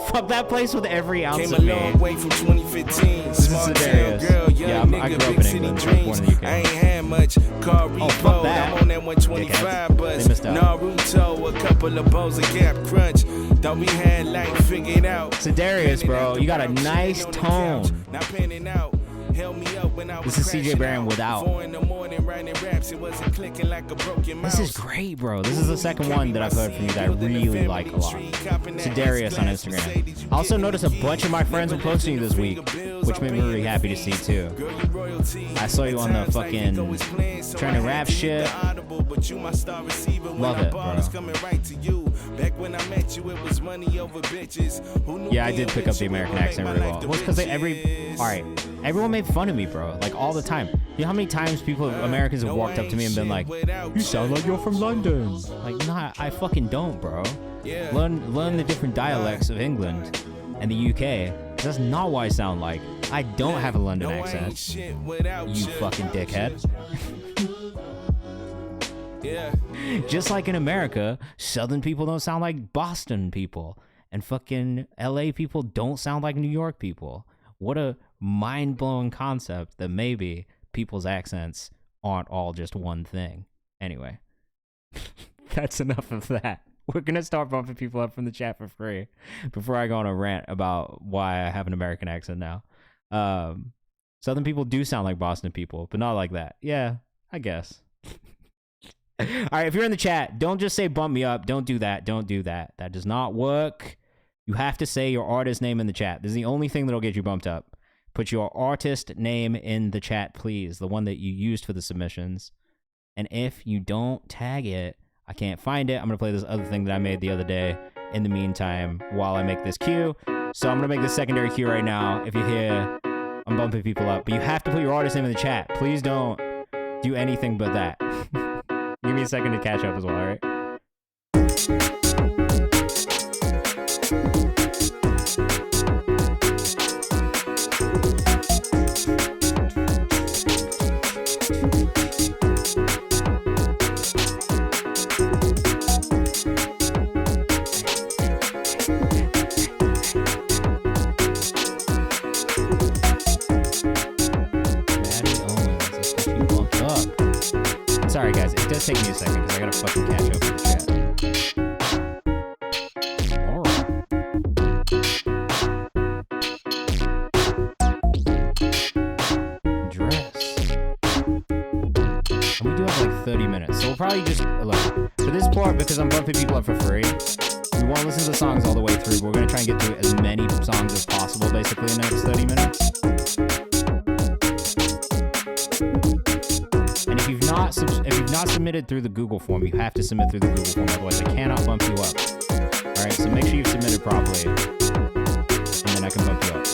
Fuck that place with every ounce of me. Came a long way from 2015. Small town girl, young nigga, big city dreams. I ain't had much car repo. I'm on that 125 bus. Naruto, a couple of bowls of Gap Crunch. Thought we had life figured out. Sedarius, bro, you got a nice tone. Not panning out. This is CJ Barron without. This is great, bro. This is the second one that I've heard from you that I really like a lot. Sedarius on Instagram. I also noticed a bunch of my friends were posting you this week, which made me really happy to see too. I saw you on the fucking trying to rap shit. Love it, bro. Yeah, I did pick up the American accent really well. Well, it's because everyone made fun of me, bro. Like all the time. You know how many times Americans have walked up to me and been like, "You sound like you're from London." Like, nah, I fucking don't, bro. Learn the different dialects of England and the UK. That's not what I sound like. I don't have a London accent. You fucking dickhead. Just like in America, Southern people don't sound like Boston people, and fucking LA people don't sound like New York people. What a mind-blowing concept that maybe people's accents aren't all just one thing. Anyway, that's enough of that. We're going to start bumping people up from the chat for free before I go on a rant about why I have an American accent now. Southern people do sound like Boston people, but not like that. Yeah, I guess. All right, if you're in the chat, don't just say bump me up. Don't do that. Don't do that. That does not work. You have to say your artist name in the chat. This is the only thing that'll get you bumped up. Put your artist name in the chat, please. The one that you used for the submissions. And if you don't tag it, I can't find it. I'm going to play this other thing that I made the other day in the meantime while I make this cue. So I'm going to make this secondary cue right now. If you hear, I'm bumping people up. But you have to put your artist name in the chat. Please don't do anything but that. Give me a second to catch up as well, all right? Sorry, guys. It does take me a second because I gotta fucking catch up with the chat. Alright. Dress. And we do have like 30 minutes. So we'll probably just, look, for this part, because I'm bumping people up for free, we won't listen to the songs all the way through, but we're gonna try and get through as many songs as possible, basically, in the next 30 minutes. And if you've not submitted through the Google form, you have to submit through the Google form, otherwise I cannot bump you up. Alright, so make sure you've submitted properly, and then I can bump you up.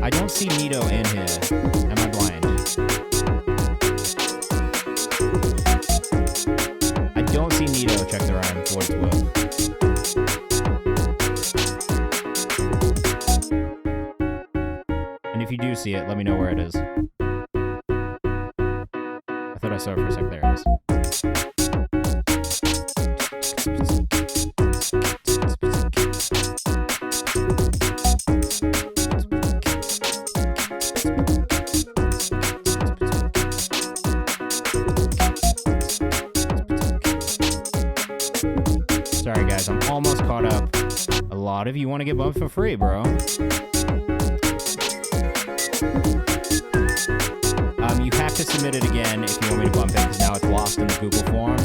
I don't see Nito in here. Am I blind? I don't see Nito. Check the rhyme for what it's worth. And if you do see it, let me know where it is. I thought I saw it for a sec. There it is. Sorry guys, I'm almost caught up. A lot of you want to get bumped for free, bro. You have to submit it again if you want me to bump it, because now it's lost in the Google form,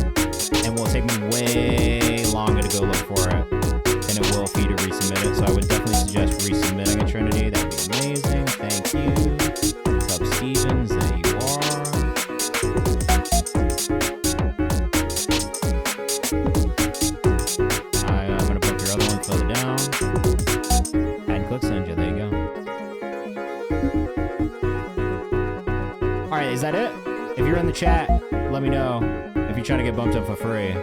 and will take me way longer to go look for it than it will for you to resubmit it. So I would definitely suggest resubmitting it, Trinity. That would be amazing. Thank you. Sub Stevens, there you are. I'm gonna put your other one further down. And click send you. There you go. Alright, is that it? If you're in the chat, let me know if you're trying to get bumped up for free.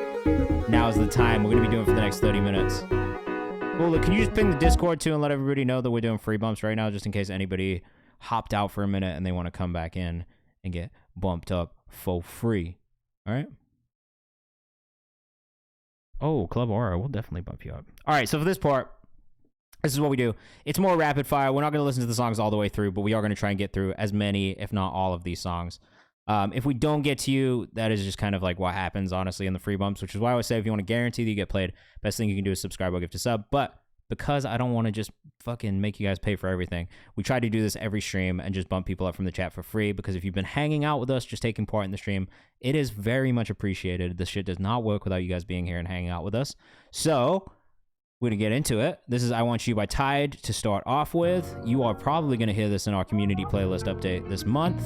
Now is the time. We're going to be doing it for the next 30 minutes. Well, look, can you just ping the Discord too and let everybody know that we're doing free bumps right now, just in case anybody hopped out for a minute and they want to come back in and get bumped up for free. Alright? Oh, Club Aura, we'll definitely bump you up. Alright, so for this part, this is what we do. It's more rapid fire. We're not going to listen to the songs all the way through, but we are going to try and get through as many, if not all of these songs. If we don't get to you, that is just kind of like what happens, honestly, in the free bumps, which is why I always say if you want to guarantee that you get played, best thing you can do is subscribe or gift a sub. But because I don't want to just fucking make you guys pay for everything, we try to do this every stream and just bump people up from the chat for free, because if you've been hanging out with us, just taking part in the stream, it is very much appreciated. This shit does not work without you guys being here and hanging out with us. So we're going to get into it. This is I Want You by Tide to start off with. You are probably going to hear this in our community playlist update this month.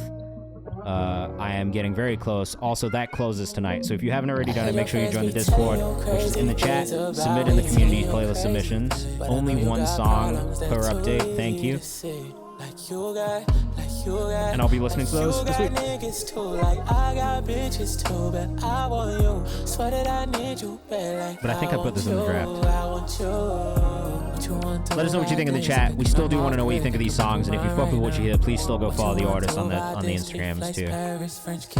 I am getting very close. Also, that closes tonight. So if you haven't already done it, make sure you join the Discord, which is in the chat. Submit in the community playlist submissions. Only one song per update. Thank you. And I'll be listening to those this week. But I think I put this in the draft. Let us know what you think in the chat. We still do want to know what you think of these songs, and if you fuck with what you hear, please still go follow the artist on the Instagrams too.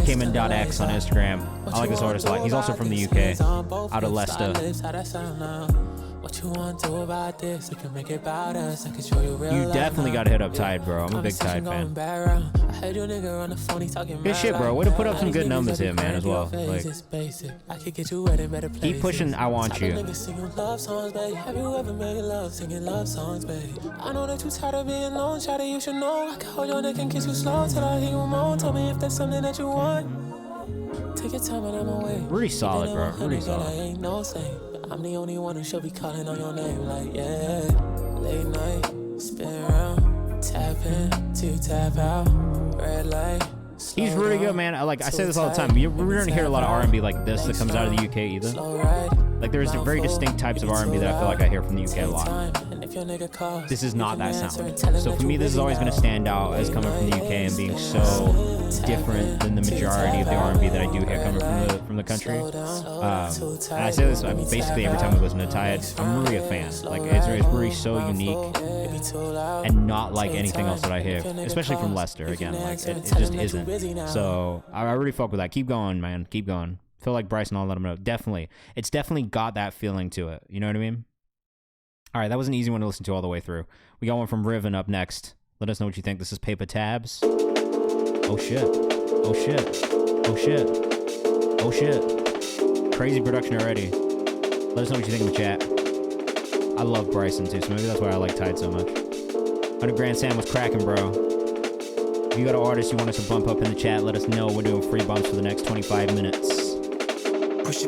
KayvanMD on Instagram. I like this artist a lot. He's also from the UK, out of Leicester. What you want to about this? We can make it about us. I can show you real. You definitely gotta hit up Tide, bro. I'm a big Tide fan. Good shit, bro. Way to put up some good numbers here, man, as well. Like, keep pushing I Want You. I know that you tired of being alone, Shawty, you should know. I can hold your neck and kiss you slow till I hear you moan. Tell me if there's something that you want. Take your time and I'm away. Really solid, bro. Really solid. I'm the only one who should be calling on your name, like, yeah. Late night, spin around, tap in, to tap out, red light. He's really good, man. I say this all the time. We're gonna hear a lot of R&B like this that comes out of the UK either. Like, there's very distinct types of R&B that I feel like I hear from the UK a lot. This is not that sound. So for me, this is always gonna stand out as coming from the UK and being so different than the majority of the R&B that I do hear coming from the country. And I say this basically every time we listen to Tide. I'm really a fan. Like, it's really so unique and not like anything else that I hear, especially from Leicester. Again, like it just isn't. So I really fuck with that. Keep going, man. Keep going. Feel like Bryson, I'll let him know. Definitely. It's definitely got that feeling to it. You know what I mean? All right, that was an easy one to listen to all the way through. We got one from Riven up next. Let us know what you think. This is Paper Tabs. Oh shit. Oh shit. Oh shit. Oh shit. Crazy production already. Let us know what you think in the chat. I love Bryson too, so maybe that's why I like Tide so much. 100 Grand Sam was cracking, bro. If you got an artist you want us to bump up in the chat, let us know. We're doing free bumps for the next 25 minutes. Push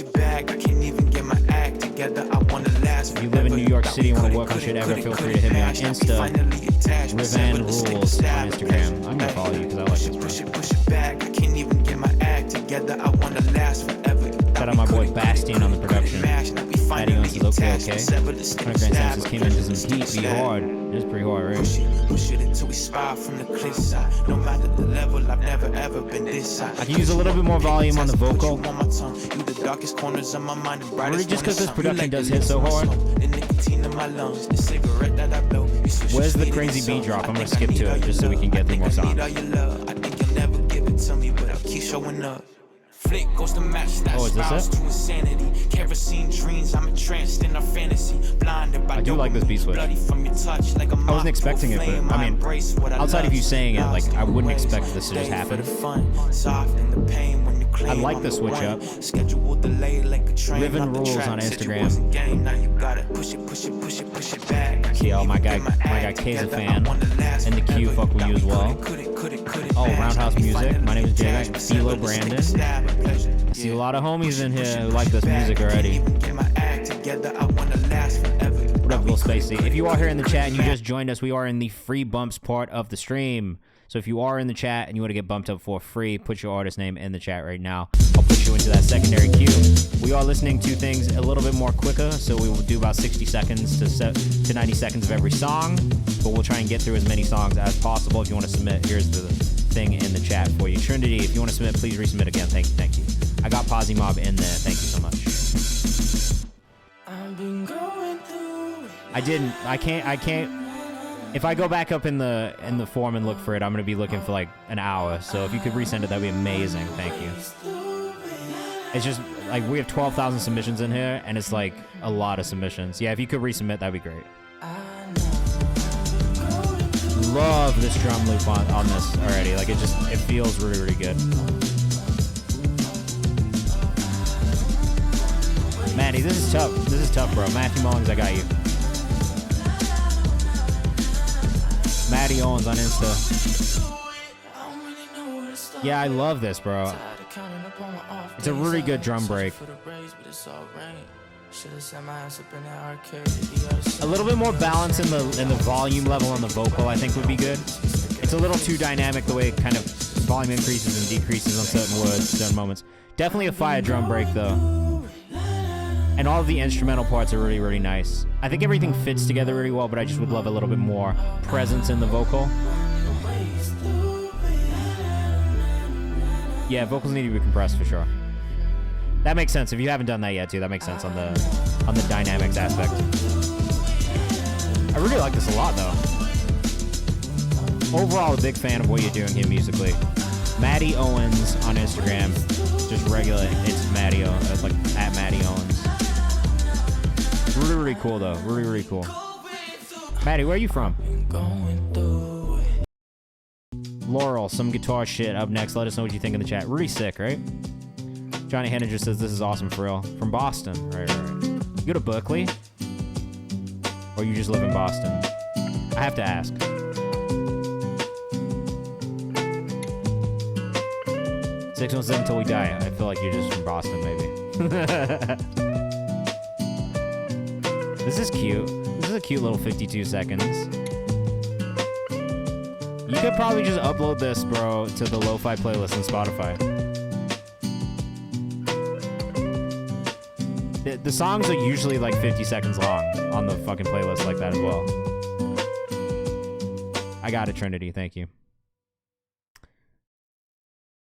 it back. I can't even get my act together. I wanna last. If you live in New York City and want to work on shit ever, feel free to hit me on Insta. Rivan Rules on Instagram. I'm gonna follow you because I like this, bro. Push it back. I can't even get my act together. I wanna last forever. Shout out my boy Bastian on the production. Adding on says okay. 100 Grand Sam says came into some heat. Be hard. It is pretty hard, right? Push it until we spy from the cliffside. No matter the level, I've never ever been this high. I can use a little bit more volume on the vocal. You the darkest corners of my mind. Really, just because this production does hit so hard. Where's the crazy beat drop? I'm gonna skip to it just so we can get through more songs. I think you'll never give it to me, but I'll keep showing up. Flick goes to match that spouse to insanity. Kerosene dreams, I'm entranced in our fantasy. Blinded by I do like this beat switch. from your touch, like a I wasn't expecting it, but I mean, outside of you saying it, like I wouldn't expect this to just happen. I like the switch up. Riven Rules on Instagram. See, oh, my guy K's a fan, and the Q fuck with you as well. Oh, Roundhouse Music. My name is Jay. Philo Brandon. I see a lot of homies in here who like this music already. What up, Lil Spacey? If you are here in the chat and you just joined us, we are in the free bumps part of the stream. So if you are in the chat and you want to get bumped up for free, put your artist name in the chat right now. I'll put you into that secondary queue. We are listening to things a little bit more quicker, so we will do about 60 seconds to 90 seconds of every song, but we'll try and get through as many songs as possible. If you want to submit, here's the thing in the chat for you. Trinity, if you want to submit, please resubmit again. Thank you. I got Posy Mob in there. Thank you so much. I can't. If I go back up in the form and look for it, I'm gonna be looking for like an hour. So if you could resend it, that'd be amazing. Thank you. It's just like we have 12,000 submissions in here, and it's like a lot of submissions. Yeah, if you could resubmit, that'd be great. Love this drum loop on this already. Like it feels really, really good. Maddie, this is tough. This is tough, bro. Matthew Mullings, I got you. Maddie Owens on Insta. Yeah, I love this, bro. It's a really good drum break. A little bit more balance in the volume level on the vocal, I think, would be good. It's a little too dynamic the way it kind of volume increases and decreases on certain words, certain moments. Definitely a fire drum break, though. And all of the instrumental parts are really, really nice. I think everything fits together really well, but I just would love a little bit more presence in the vocal. Yeah, vocals need to be compressed for sure. That makes sense. If you haven't done that yet, too, that makes sense on the dynamics aspect. I really like this a lot, though. Overall, a big fan of what you're doing here musically. Maddie Owens on Instagram. Just regular, it's Maddie Owens, like at Maddie Owens. Really, really cool, though. Really, really cool. Maddie, where are you from? Laurel, some guitar shit up next. Let us know what you think in the chat. Really sick, right? Johnny Henninger says this is awesome for real. From Boston. Right. You go to Berkeley? Or you just live in Boston? I have to ask. $617 until we die. I feel like you're just from Boston, maybe. This is cute. This is a cute little 52 seconds. You could probably just upload this, bro, to the lo-fi playlist on Spotify. The songs are usually like 50 seconds long on the fucking playlist like that as well. I got it, Trinity. Thank you.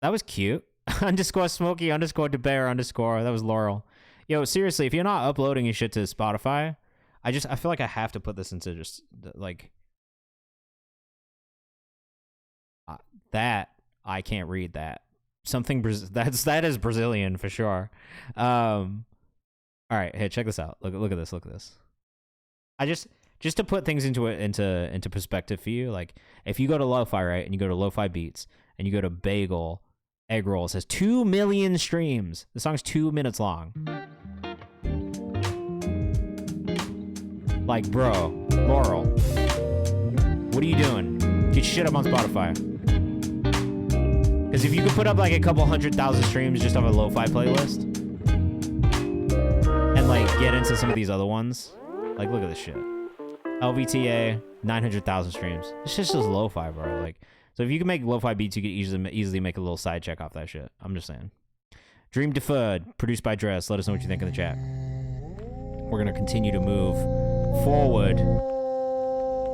That was cute. _ Smokey _ DeBear _ That was Laurel. Yo, seriously, if you're not uploading your shit to Spotify, I feel like I have to put this into just like that. I can't read that. Something that is Brazilian for sure. All right, hey, check this out. Look at this. just to put things into perspective for you, like if you go to Lo-Fi, right, and you go to Lo-Fi Beats and you go to Bagel Egg Roll, it says 2 million streams. The song's 2 minutes long. Like, bro, Laurel, what are you doing? Get shit up on Spotify. Because if you could put up like a couple 100,000 streams just on a Lo-Fi playlist and like get into some of these other ones, like look at this shit. LVTA, 900,000 streams. This shit's just Lo-Fi, bro. Like, so if you can make Lo-Fi beats, you could easily make a little side check off that shit. I'm just saying. Dream Deferred, produced by Dress. Let us know what you think in the chat. We're gonna continue to move forward.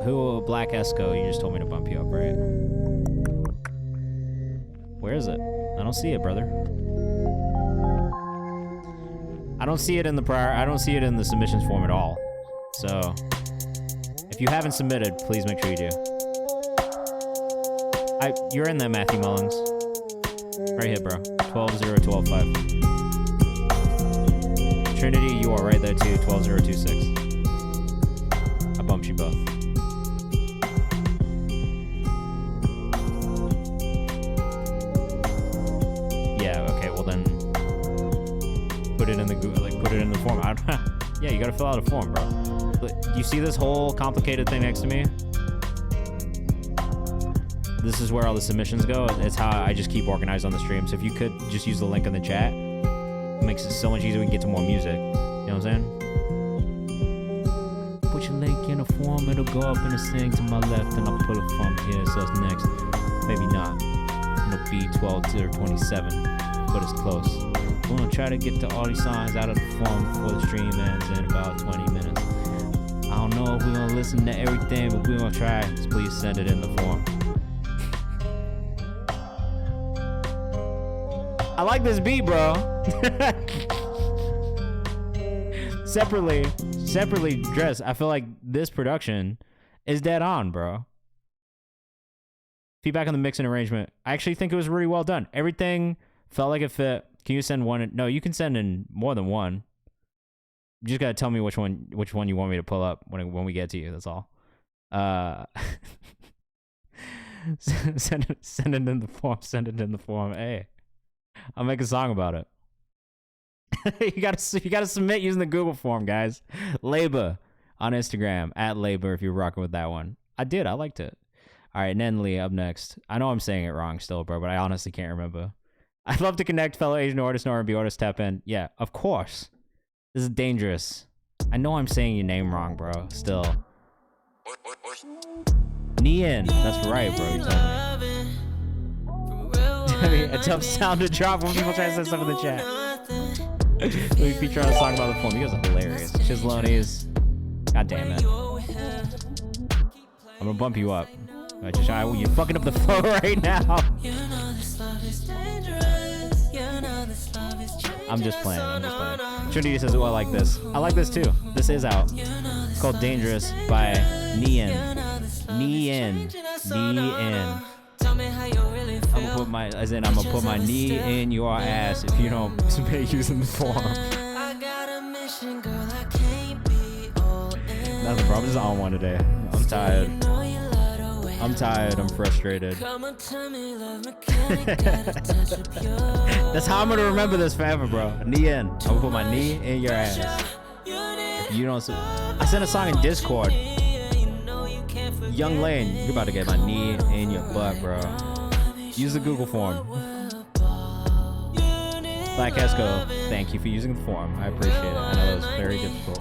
Who, Black Esco? You just told me to bump you up, right? Where is it? I don't see it, brother. I don't see it in the submissions form at all. So if you haven't submitted, please make sure you do. You're in there, Matthew Mullins. Right here, bro. 12-0-12-5. Trinity, you are right there too. 12-0-2-6. I bumped you both. Yeah. Okay. Well then, put it in the form. Yeah, you gotta fill out a form, bro. Do you see this whole complicated thing next to me? This is where all the submissions go. It's how I just keep organized on the stream. So if you could just use the link in the chat, it makes it so much easier. We can get to more music. You know what I'm saying? Put your link in a form, it'll go up in a thing to my left, and I'll put it from here. So it's next. Maybe not. It'll be 12-27, but it's close. We're gonna try to get to all these songs out of the form before the stream ends in about 20 minutes. I don't know if we're gonna listen to everything, but we're gonna try. Just please send it in the form. I like this beat, bro. Separately, Dress. I feel like this production is dead on, bro. Feedback on the mix and arrangement. I actually think it was really well done. Everything felt like it fit. Can you send one? No, you can send in more than one. You just gotta tell me which one you want me to pull up when we get to you. That's all. Send it in the form. Send it in the form. Hey, I'll make a song about it. you gotta submit using the Google form, guys. Labor on Instagram @Labor if you're rocking with that one. I did. I liked it. All right, Nenly up next. I know I'm saying it wrong still, bro, but I honestly can't remember. I'd love to connect fellow Asian artists and R&B artists. Tap in. Yeah, of course. This is dangerous. I know I'm saying your name wrong, bro. Still. Nian. That's right, bro. You're telling me. A tough sound to drop when people try to say stuff in the chat. We feature on a song about the form. You guys are hilarious. Chislonies. God damn it. I'm gonna bump you up. You're fucking up the flow right now. I'm just playing. Trinity says, oh, I like this. I like this too. This is out. It's called Dangerous by Nian. I'm gonna put my knee in your ass if you don't submit using the form. Nothing, bro. I'm just on one today. I'm tired. I'm frustrated. That's how I'm gonna remember this forever, bro. Knee in. I'm gonna put my knee in your ass. If you don't, I sent a song in Discord. Young Lane, you're about to get my knee in your butt, bro. Use the Google form. Black Esco, thank you for using the form. I appreciate it. I know it was very difficult.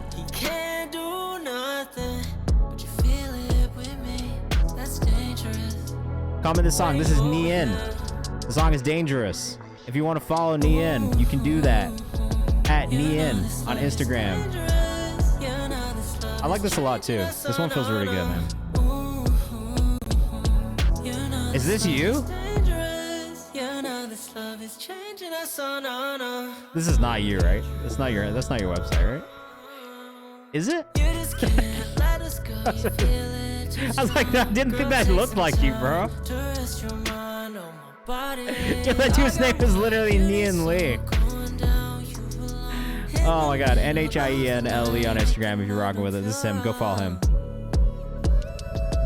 Comment this song. This is Nien. The song is Dangerous. If you want to follow Nien, you can do that @Nien on Instagram. I like this a lot too. This one feels really good, man. Is this you? This is not you, right? That's not your website, right? Is it? I was like, I didn't think that looked like you, bro. That dude's name is literally Nian Lee. Oh my god, NHIENLE on Instagram if you're rocking with it. This is him. Go follow him.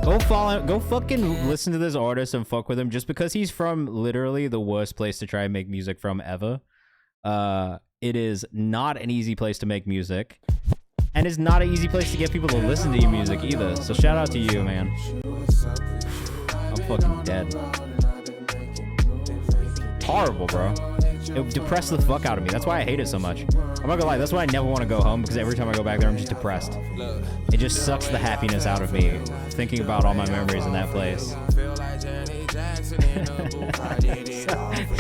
Go follow him. Go fucking listen to this artist and fuck with him just because he's from literally the worst place to try and make music from ever. It is not an easy place to make music. And it's not an easy place to get people to listen to your music either. So shout out to you, man. I'm fucking dead. Horrible, bro. It depressed the fuck out of me. That's why I hate it so much. I'm not gonna lie, that's why I never want to go home, because every time I go back there, I'm just depressed. It just sucks the happiness out of me, thinking about all my memories in that place. So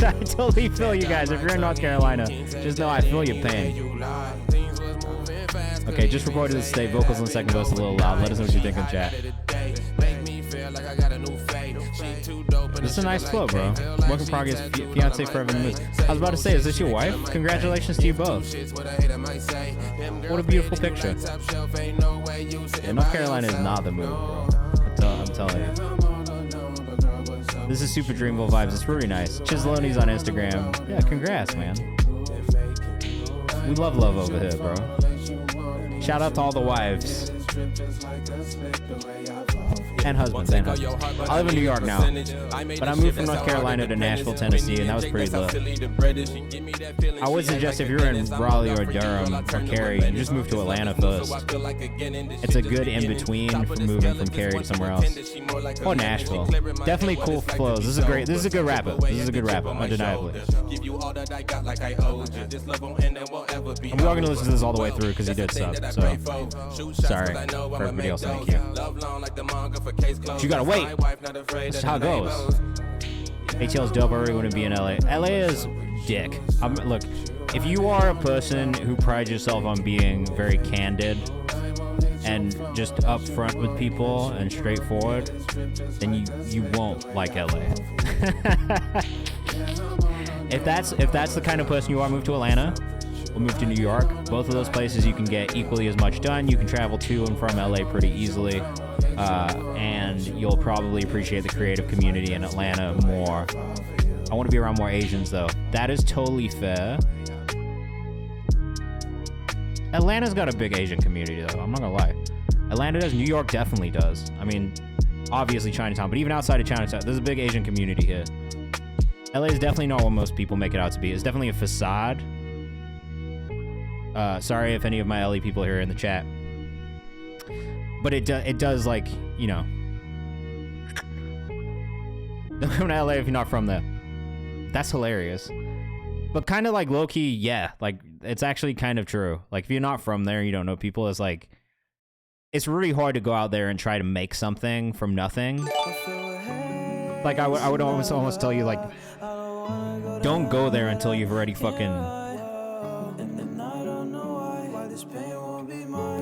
I totally feel you guys. If you're in North Carolina, just know I feel your pain. Okay, just recorded this state. Vocals on the second verse a little loud. Let us know what you think in chat. This is a nice flow, bro. Work in progress, fiance forever in the mood. I was about to say, is this your wife? Congratulations to you both. What a beautiful picture. Yeah, North Carolina is not the mood, bro. I'm telling you. This is Super Dreamville vibes. It's really nice. Chisloni's on Instagram. Yeah, congrats, man. We love over here, bro. Shout out to all the wives. And husbands. I live in New York now, but I moved from North Carolina to Nashville, Tennessee, and that was pretty lit. I would suggest if you're in Raleigh or Durham or Cary, you just move to Atlanta first. It's a good in-between from moving from Cary to somewhere else. Or Nashville. Definitely cool flows. This is a good rapper. Undeniably. And we are going to listen to this all the way through because he did sub, so sorry for everybody else in the queue. But you gotta wait. This is how it goes. ATL's dope. I really want to be in LA. LA is dick. Look, if you are a person who prides yourself on being very candid and just upfront with people and straightforward, then you won't like LA. If that's the kind of person you are, move to Atlanta. We'll move to New York. Both of those places you can get equally as much done. You can travel to and from LA pretty easily. And you'll probably appreciate the creative community in Atlanta more. I want to be around more Asians, though. That is totally fair. Atlanta's got a big Asian community, though. I'm not gonna lie. Atlanta does. New York definitely does. I mean, obviously Chinatown, but even outside of Chinatown, there's a big Asian community here. LA is definitely not what most people make it out to be. It's definitely a facade. Sorry if any of my LA people here in the chat. But it does, like, you know. Don't come to LA if you're not from there. That's hilarious. But kind of like low-key, yeah. Like, it's actually kind of true. Like, if you're not from there and you don't know people, it's like, it's really hard to go out there and try to make something from nothing. Like, I would almost tell you, like, don't go there until you've already fucking...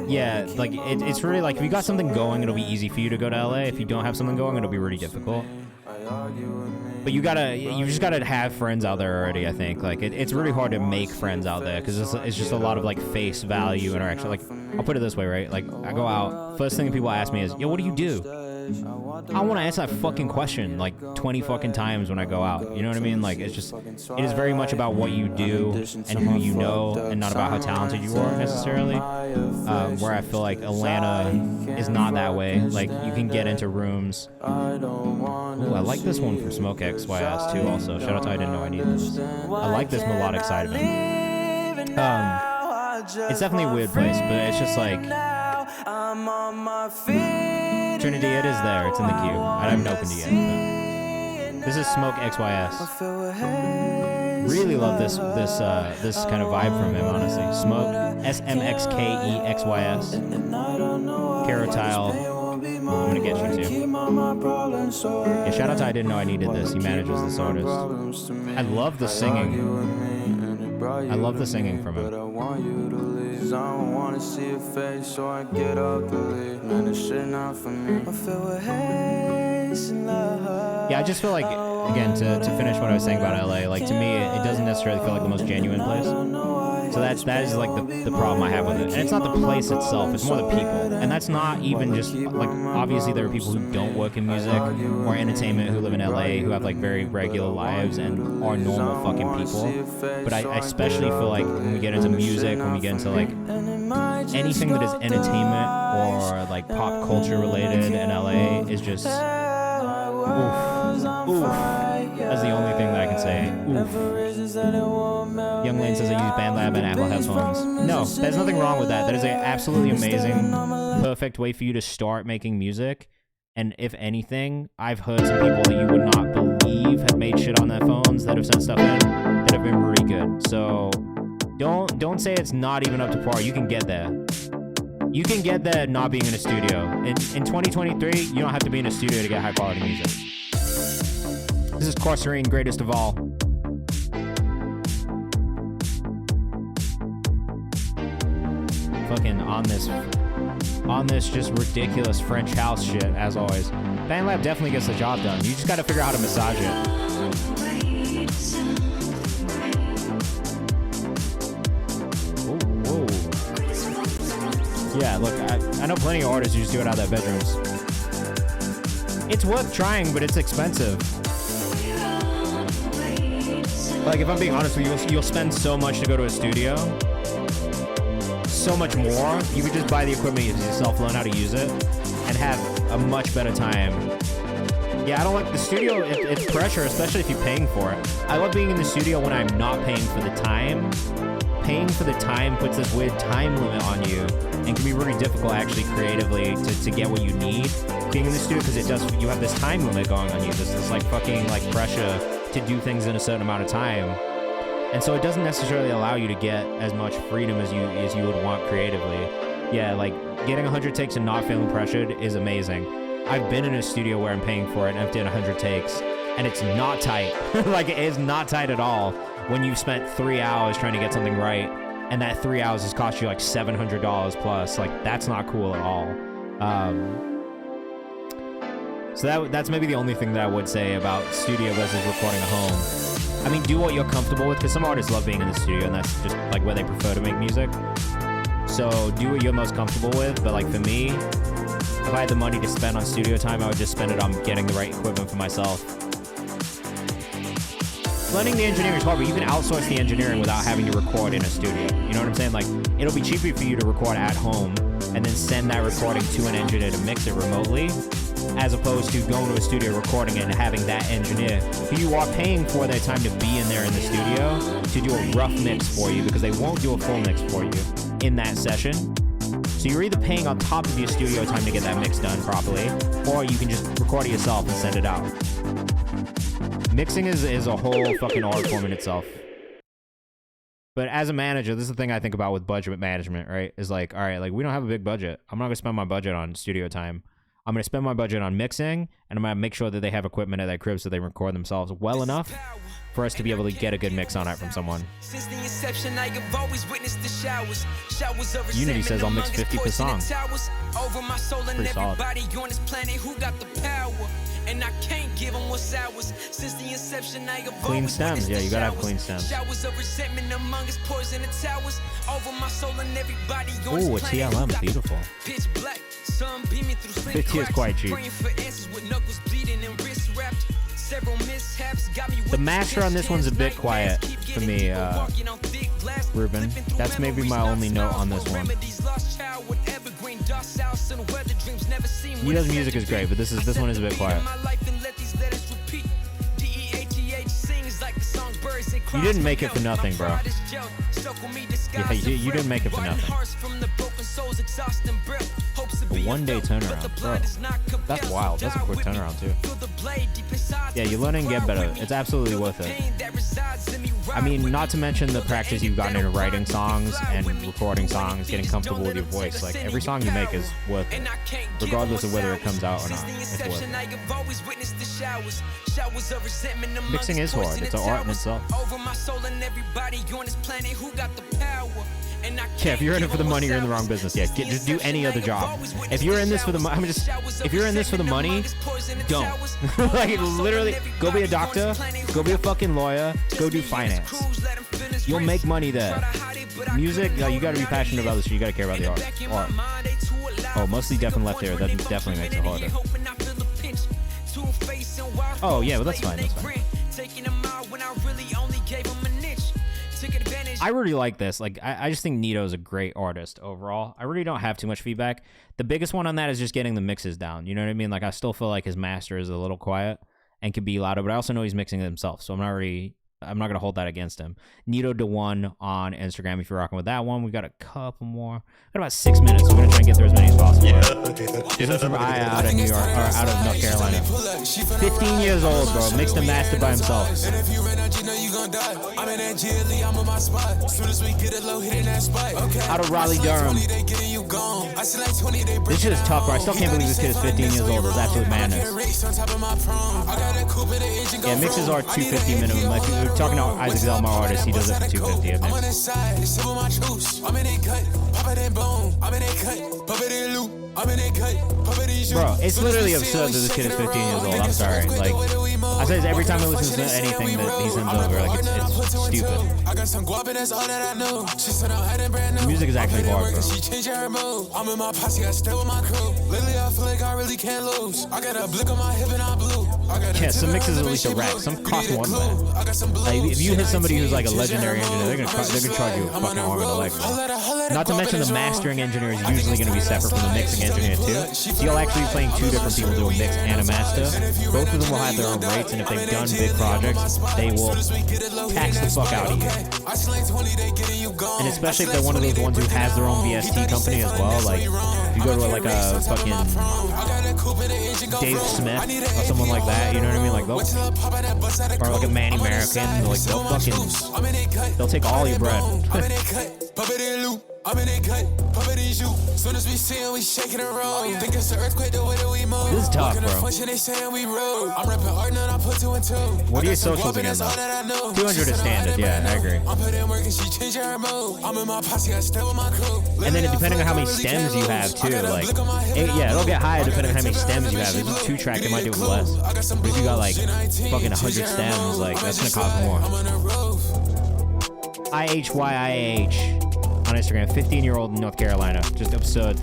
Yeah, like, it's really like, if you got something going, it'll be easy for you to go to LA. If you don't have something going, it'll be really difficult. But you just gotta have friends out there already, I think. Like, it's really hard to make friends out there, because it's just a lot of, like, face value interaction. Like, I'll put it this way, right? Like, I go out, first thing people ask me is, yo, what do you do? I want to answer that fucking question like 20 fucking times when I go out. You know what I mean? Like, it is very much about what you do and who you know, and not about how talented you are necessarily. Where I feel like Atlanta is not that way. Like, you can get into rooms. Ooh, I like this one from Smoke XYS too. Also, shout out to I Didn't Know I Needed This. I like this melodic side of it. It's definitely a weird place, but it's just like Trinity. It is there. It's in the queue. I haven't opened it yet. But this is Smoke XYS. Really love this kind of vibe from him, honestly. Smoke SMXKEXYS. Carotile. I'm gonna get you too. Yeah, shout out to I Didn't Know I Needed This. He manages this artist. I love the singing. I love the singing from him. I don't wanna see your face, so I get up to leave. Man, this shit not for me. I feel a haze in love. Yeah, I just feel like, again, to finish what I was saying about LA, like, to me, it doesn't necessarily feel like the most genuine place. So that is like the problem I have with it. And it's not the place itself, it's more the people. And that's not even just, like, obviously there are people who don't work in music or entertainment who live in LA who have like very regular lives and are normal fucking people. But I especially feel like when we get into music, when we get into like anything that is entertainment or like pop culture related in LA is just oof. That's the only thing that I can say. Oof. Young Lane says I use BandLab and Apple headphones. No, there's nothing wrong with that. That is an absolutely amazing, perfect way for you to start making music. And if anything, I've heard some people that you would not believe have made shit on their phones that have sent stuff in that have been really good. So don't say it's not even up to par. You can get there. You can get there not being in a studio. In 2023, you don't have to be in a studio to get high quality music. This is Corserine, greatest of all. Fucking on this just ridiculous French house shit, as always. BandLab definitely gets the job done. You just gotta figure out how to massage it. Whoa. Yeah, look, I know plenty of artists who just do it out of their bedrooms. It's worth trying, but it's expensive. Like, if I'm being honest with you, you'll spend so much to go to a studio. So much more. You could just buy the equipment yourself, learn how to use it, and have a much better time. Yeah, I don't like the studio. It's pressure, especially if you're paying for it. I love being in the studio when I'm not paying for the time. Paying for the time puts this weird time limit on you and can be really difficult actually creatively to get what you need being in the studio, because you have this time limit going on you, this like fucking like pressure to do things in a certain amount of time. And so it doesn't necessarily allow you to get as much freedom as you would want creatively. Yeah, like getting 100 takes and not feeling pressured is amazing. I've been in a studio where I'm paying for it and I've done 100 takes and it's not tight. Like, it is not tight at all when you've spent 3 hours trying to get something right and that 3 hours has cost you like $700 plus. Like, that's not cool at all. So that's maybe the only thing that I would say about studio versus recording at home. I mean, do what you're comfortable with, because some artists love being in the studio and that's just like where they prefer to make music. So do what you're most comfortable with. But like for me, if I had the money to spend on studio time, I would just spend it on getting the right equipment for myself. Learning the engineering is hard, but you can outsource the engineering without having to record in a studio. You know what I'm saying? Like, it'll be cheaper for you to record at home and then send that recording to an engineer to mix it remotely, as opposed to going to a studio, recording it, and having that engineer who you are paying for their time to be in there in the studio to do a rough mix for you, because they won't do a full mix for you in that session. So you're either paying on top of your studio time to get that mix done properly, or you can just record it yourself and send it out. Mixing is a whole fucking art form in itself. But as a manager, this is the thing I think about with budget management, right? Is like, all right, like, we don't have a big budget. I'm not gonna spend my budget on studio time. I'm going to spend my budget on mixing, and I'm going to make sure that they have equipment at their crib so they record themselves well enough for us to be able to get a good mix on it from someone. Since the inception, I have always witnessed the showers. Unity says I'll mix 50 per song. Over my soul and everybody on this planet who got the power. And I can't give them what's ours. Since the inception, I have clean stems. Yeah, you gotta have clean stems. Showers of resentment among us, poison and towers. Over my soul and everybody on ooh, a TLM, beautiful. Pitch black. 50 is quite cheap. The master on this one's a bit quiet for me, Ruben. That's maybe my only note on this one. Nito's music is great, but this one is a bit quiet. You didn't make it for nothing, bro. Yeah, you didn't make it for nothing. A 1 day turnaround, bro. That's wild. That's a quick turnaround too. Yeah, you learn and get better. It's absolutely worth it. I mean, not to mention the practice you've gotten in writing songs and recording songs, getting comfortable with your voice. Like, every song you make is worth it, regardless of whether it comes out or not. It's worth it. Mixing is hard. It's an art in itself. Over my soul and everybody on this planet who got the power. Yeah, if you're in it for the money, you're in the wrong business. Yeah, just do any other job. If you're in this for the money, if you're in this for the money, don't. Like literally, go be a doctor, go be a fucking lawyer, go do finance. You'll make money there. Music, you gotta be passionate about this shit. You gotta care about the art. Oh, mostly deaf and left ear. That definitely makes it harder. Oh yeah, but that's fine. That's fine. I really like this. Like, I just think Nito is a great artist overall. I really don't have too much feedback. The biggest one on that is just getting the mixes down. You know what I mean? Like, I still feel like his master is a little quiet and could be louder, but I also know he's mixing it himself, so I'm not going to hold that against him. Nito DeOne on Instagram if you're rocking with that one. We've got a couple more. Got about 6 minutes. We're going to try and get through as many as possible. This is from Aya out of New York, or out of North Carolina. 15 years old, bro. Mixed and mastered by himself. Out of Raleigh, Durham. This shit is tough, bro. I still can't believe this kid is 15 years old. It's absolute madness. Yeah, mixes are 250 minimum. Like, we're talking about Isaac Zelmar artists, he does it for 250 a Bro, it's literally absurd that this kid is 15 years old. I'm sorry. Like, I say this every time I listen to anything that he sends over. Like, it's stupid. The music is actually hard, bro. Yeah, some mixes at least a rack. Some cost more than that. Like, if you hit somebody who's like a legendary engineer, they're gonna charge you a fucking arm and a leg. Not to mention the mastering engineer is usually gonna be separate from the mixing engineer too. So you'll actually be playing two different people do a mix and a master. Both of them will have their own rates, and if they've done big projects, they will tax the fuck out of you. And especially if they're one of those ones who has their own VST company as well. Like, if you go to like a fucking Dave Smith or someone like that, you know what I mean? Like, they'll, or like a Manny American, like they'll take all your bread. I'm in a cut, puppet you. Soon as we see it, we shaking and roll. Think it's an earthquake the way that we move. This is tough, bro. They saying we roll. I'm rapping hard now, I put 2 and 2. What are your socials again, though? 200 is standard, yeah, I agree. I'm putting work and she changed her mode. I'm in my posse, I stay with my crew. And then depending on how many stems you have, too, like, it'll get higher depending on how many stems you have. If it's a 2-track, it might do it for less. But if you got, like, fucking 100 stems, like, that's gonna cost more. IHYIH. On Instagram, 15-year-old in North Carolina. Just absurd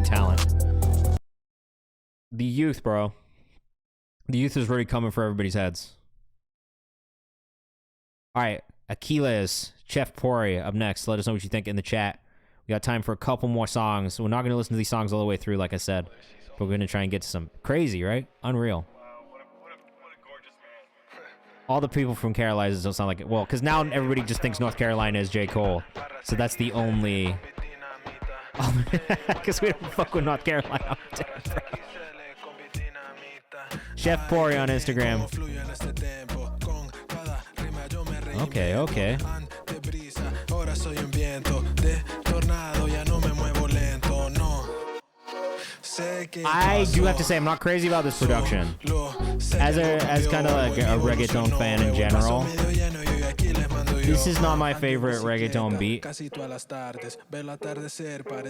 talent. The youth, bro. The youth is really coming for everybody's heads. All right, Achilles, Chef Pori up next. Let us know what you think in the chat. We got time for a couple more songs. We're not going to listen to these songs all the way through, like I said. But we're going to try and get to some crazy, right? Unreal. All the people from Carolinas don't sound like it. Well, because now everybody just thinks North Carolina is J. Cole. So that's the only... Because we don't fuck with North Carolina. Chef Pori on Instagram. Okay. I do have to say I'm not crazy about this production. As kind of like a reggaeton fan in general, this is not my favorite reggaeton beat.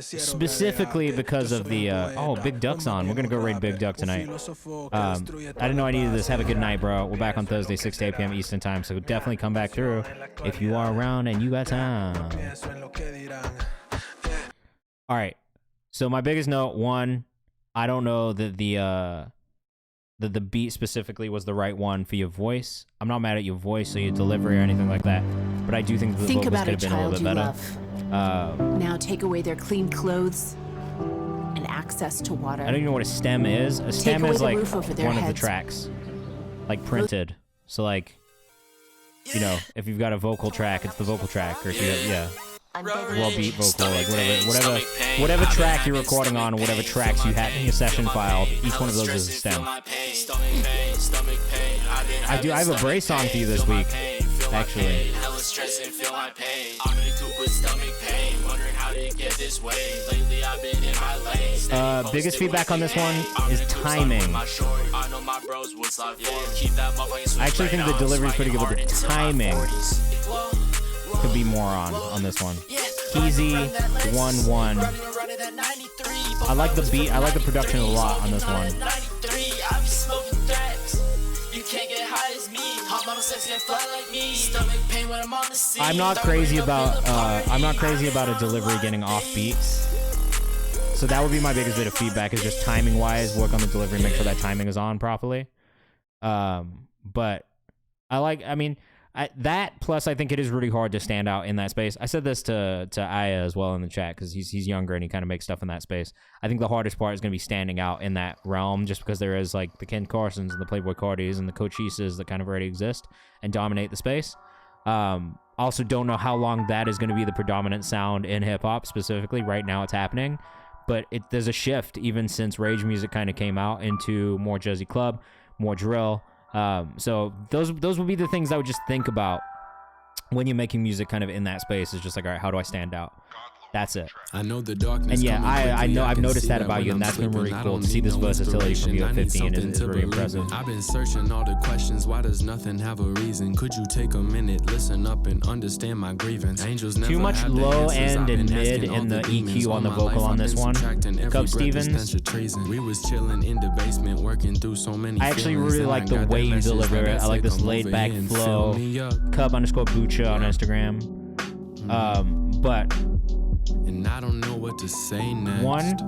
Specifically because of the Big Duck's on. We're gonna go raid Big Duck tonight. I didn't know I needed this. Have a good night, bro. We're back on Thursday, 6 to 8 p.m. Eastern time, so definitely come back through if you are around and you got time. All right. So my biggest note, one, I don't know that the beat specifically was the right one for your voice. I'm not mad at your voice or your delivery or anything like that, but I do think the vocals could have been a little bit better. Now take away their clean clothes and access to water. I don't even know what a stem is. A stem is like one of the tracks, like printed. So like, you know, if you've got a vocal track, it's the vocal track, or if you have, raw beat vocal, like whatever track you're recording on, or whatever tracks you have in your session file, each one of those is a stem. I have a Bray song for you this week, actually. Biggest feedback on this one is timing. I actually think the delivery is pretty good, but the timing could be more on this one. Keezy11. I like the beat. I like the production a lot on this one. I'm not crazy about a delivery getting off beats. So that would be my biggest bit of feedback, is just timing wise, work on the delivery, make sure that timing is on properly. But that plus I think it is really hard to stand out in that space. I said this to Aya as well in the chat, because he's younger and he kind of makes stuff in that space. I think the hardest part is going to be standing out in that realm, just because there is like the Ken Carsons and the Playboy Cardis and the Cochises that kind of already exist and dominate the space. Also don't know how long that is going to be the predominant sound in hip-hop specifically. Right now it's happening, but there's a shift even since rage music kind of came out into more Jersey club, more drill. So those would be the things I would just think about when you're making music kind of in that space. Is just like, all right, how do I stand out? That's it. I know the darkness. And yeah, I know I've noticed that about you, and that's been really cool to see this versatility from you at 15 is really impressive. I've been searching all the questions. Why does nothing have a reason? Could you take a minute, listen up, and understand my grievance? Angels never too much low end and mid in the EQ on the vocal on this one. Cub Stevens. We was chilling in the basement, working through so many. I actually really like the way you deliver it. I like this laid back flow. Cub_Bucha on Instagram. But. And I don't know what to say next.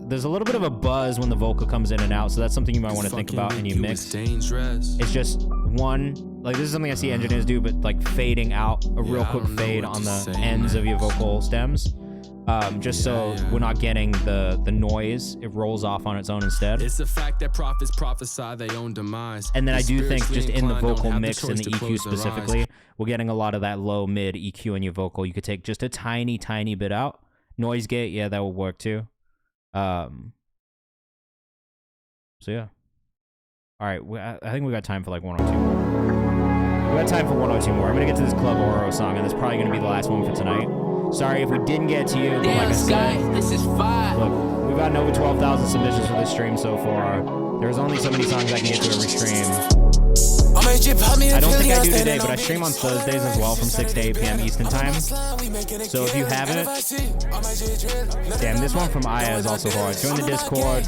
There's a little bit of a buzz when the vocal comes in and out, so that's something you might want to think about in your mix. It's just like this is something I see engineers do, but like fading out, a real quick fade on the ends of your vocal stems. Just so we're not getting the noise. It rolls off on its own instead. It's the fact that prophets prophesy their own demise. And then I do think just in the vocal mix and the EQ specifically, we're getting a lot of that low mid EQ in your vocal. You could take just a tiny bit out. Noise gate, yeah, that will work too. So yeah. All right, I think we got time for like 1 or 2 more. We got time for 1 or 2 more. I'm gonna get to this Club Oro song, and it's probably gonna be the last one for tonight. Sorry if we didn't get to you, but like I said, this is fire. Look, we've gotten over 12,000 submissions for this stream so far. There's only so many songs I can get to every stream. I don't think I do today, but I stream on Thursdays as well from 6 to 8 p.m. Eastern time. So if you haven't, damn, this one from Aya is also hard. Join the Discord.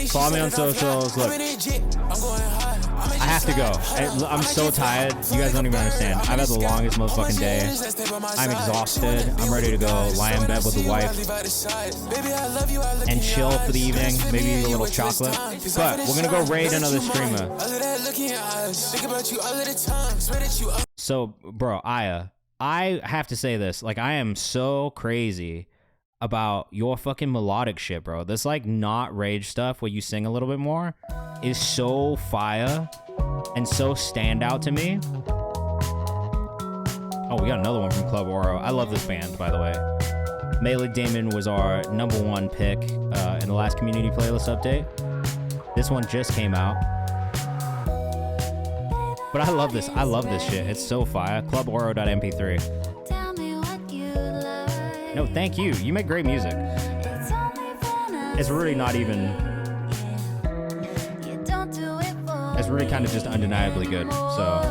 Follow me on socials. Look, I have to go. I'm so tired. You guys don't even understand. I've had the longest motherfucking day. I'm exhausted. I'm ready to go lie in bed with the wife and chill for the evening. Maybe eat a little chocolate. But we're gonna go raid another streamer. So, bro, Aya, I have to say this. Like, I am so crazy about your fucking melodic shit, bro. This like not rage stuff where you sing a little bit more is so fire and so standout to me. Oh, we got another one from Club Oro. I love this band, by the way. Melee Damon was our #1 pick in the last community playlist update. This one just came out. But I love this. I love this shit. It's so fire. Cluboro.mp3. No, thank you. You make great music. It's really not even... It's really kind of just undeniably good. So,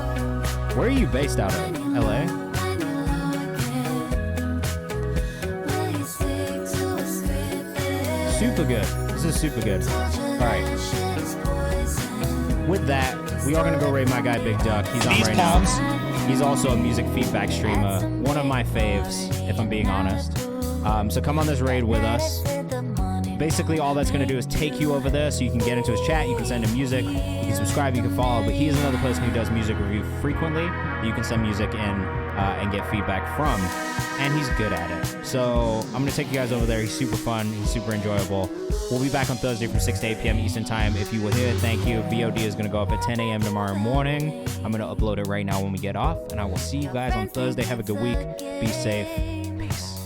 where are you based out of? LA? Super good. This is super good. Alright. With that, we are going to go raid my guy Big Duck. He's on right now. He's also a music feedback streamer. One of my faves, if I'm being honest. So come on this raid with us. Basically, all that's going to do is take you over there so you can get into his chat. You can send him music. You can subscribe. You can follow. But he is another person who does music review frequently. You can send music in and get feedback from. And he's good at it. So I'm going to take you guys over there. He's super fun. He's super enjoyable. We'll be back on Thursday from 6 to 8 p.m. Eastern time. If you were here, thank you. VOD is going to go up at 10 a.m. tomorrow morning. I'm going to upload it right now when we get off. And I will see you guys on Thursday. Have a good week. Be safe. Peace.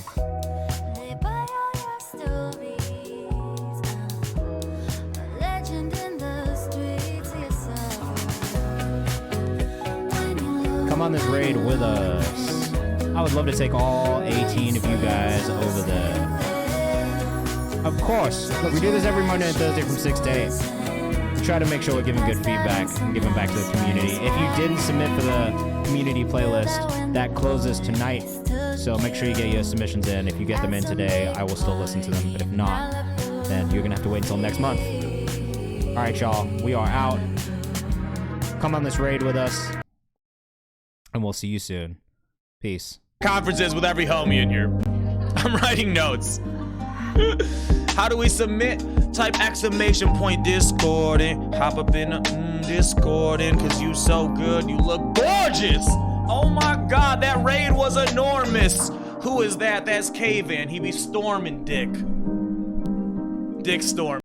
Come on this raid with us. I would love to take all 18 of you guys over there. Of course. Look, we do this every Monday and Thursday from 6 to 8. We try to make sure we're giving good feedback and giving back to the community. If you didn't submit for the community playlist, that closes tonight. So make sure you get your submissions in. If you get them in today, I will still listen to them. But if not, then you're gonna have to wait until next month. All right, y'all, we are out. Come on this raid with us, and we'll see you soon. Peace. Conferences with every homie in here. I'm writing notes. How do we submit? Type !Discord and hop up in the Discord and cause you so good, you look gorgeous. Oh my God, that raid was enormous. Who is that? That's Kayvan. He be storming dick. Dick storm.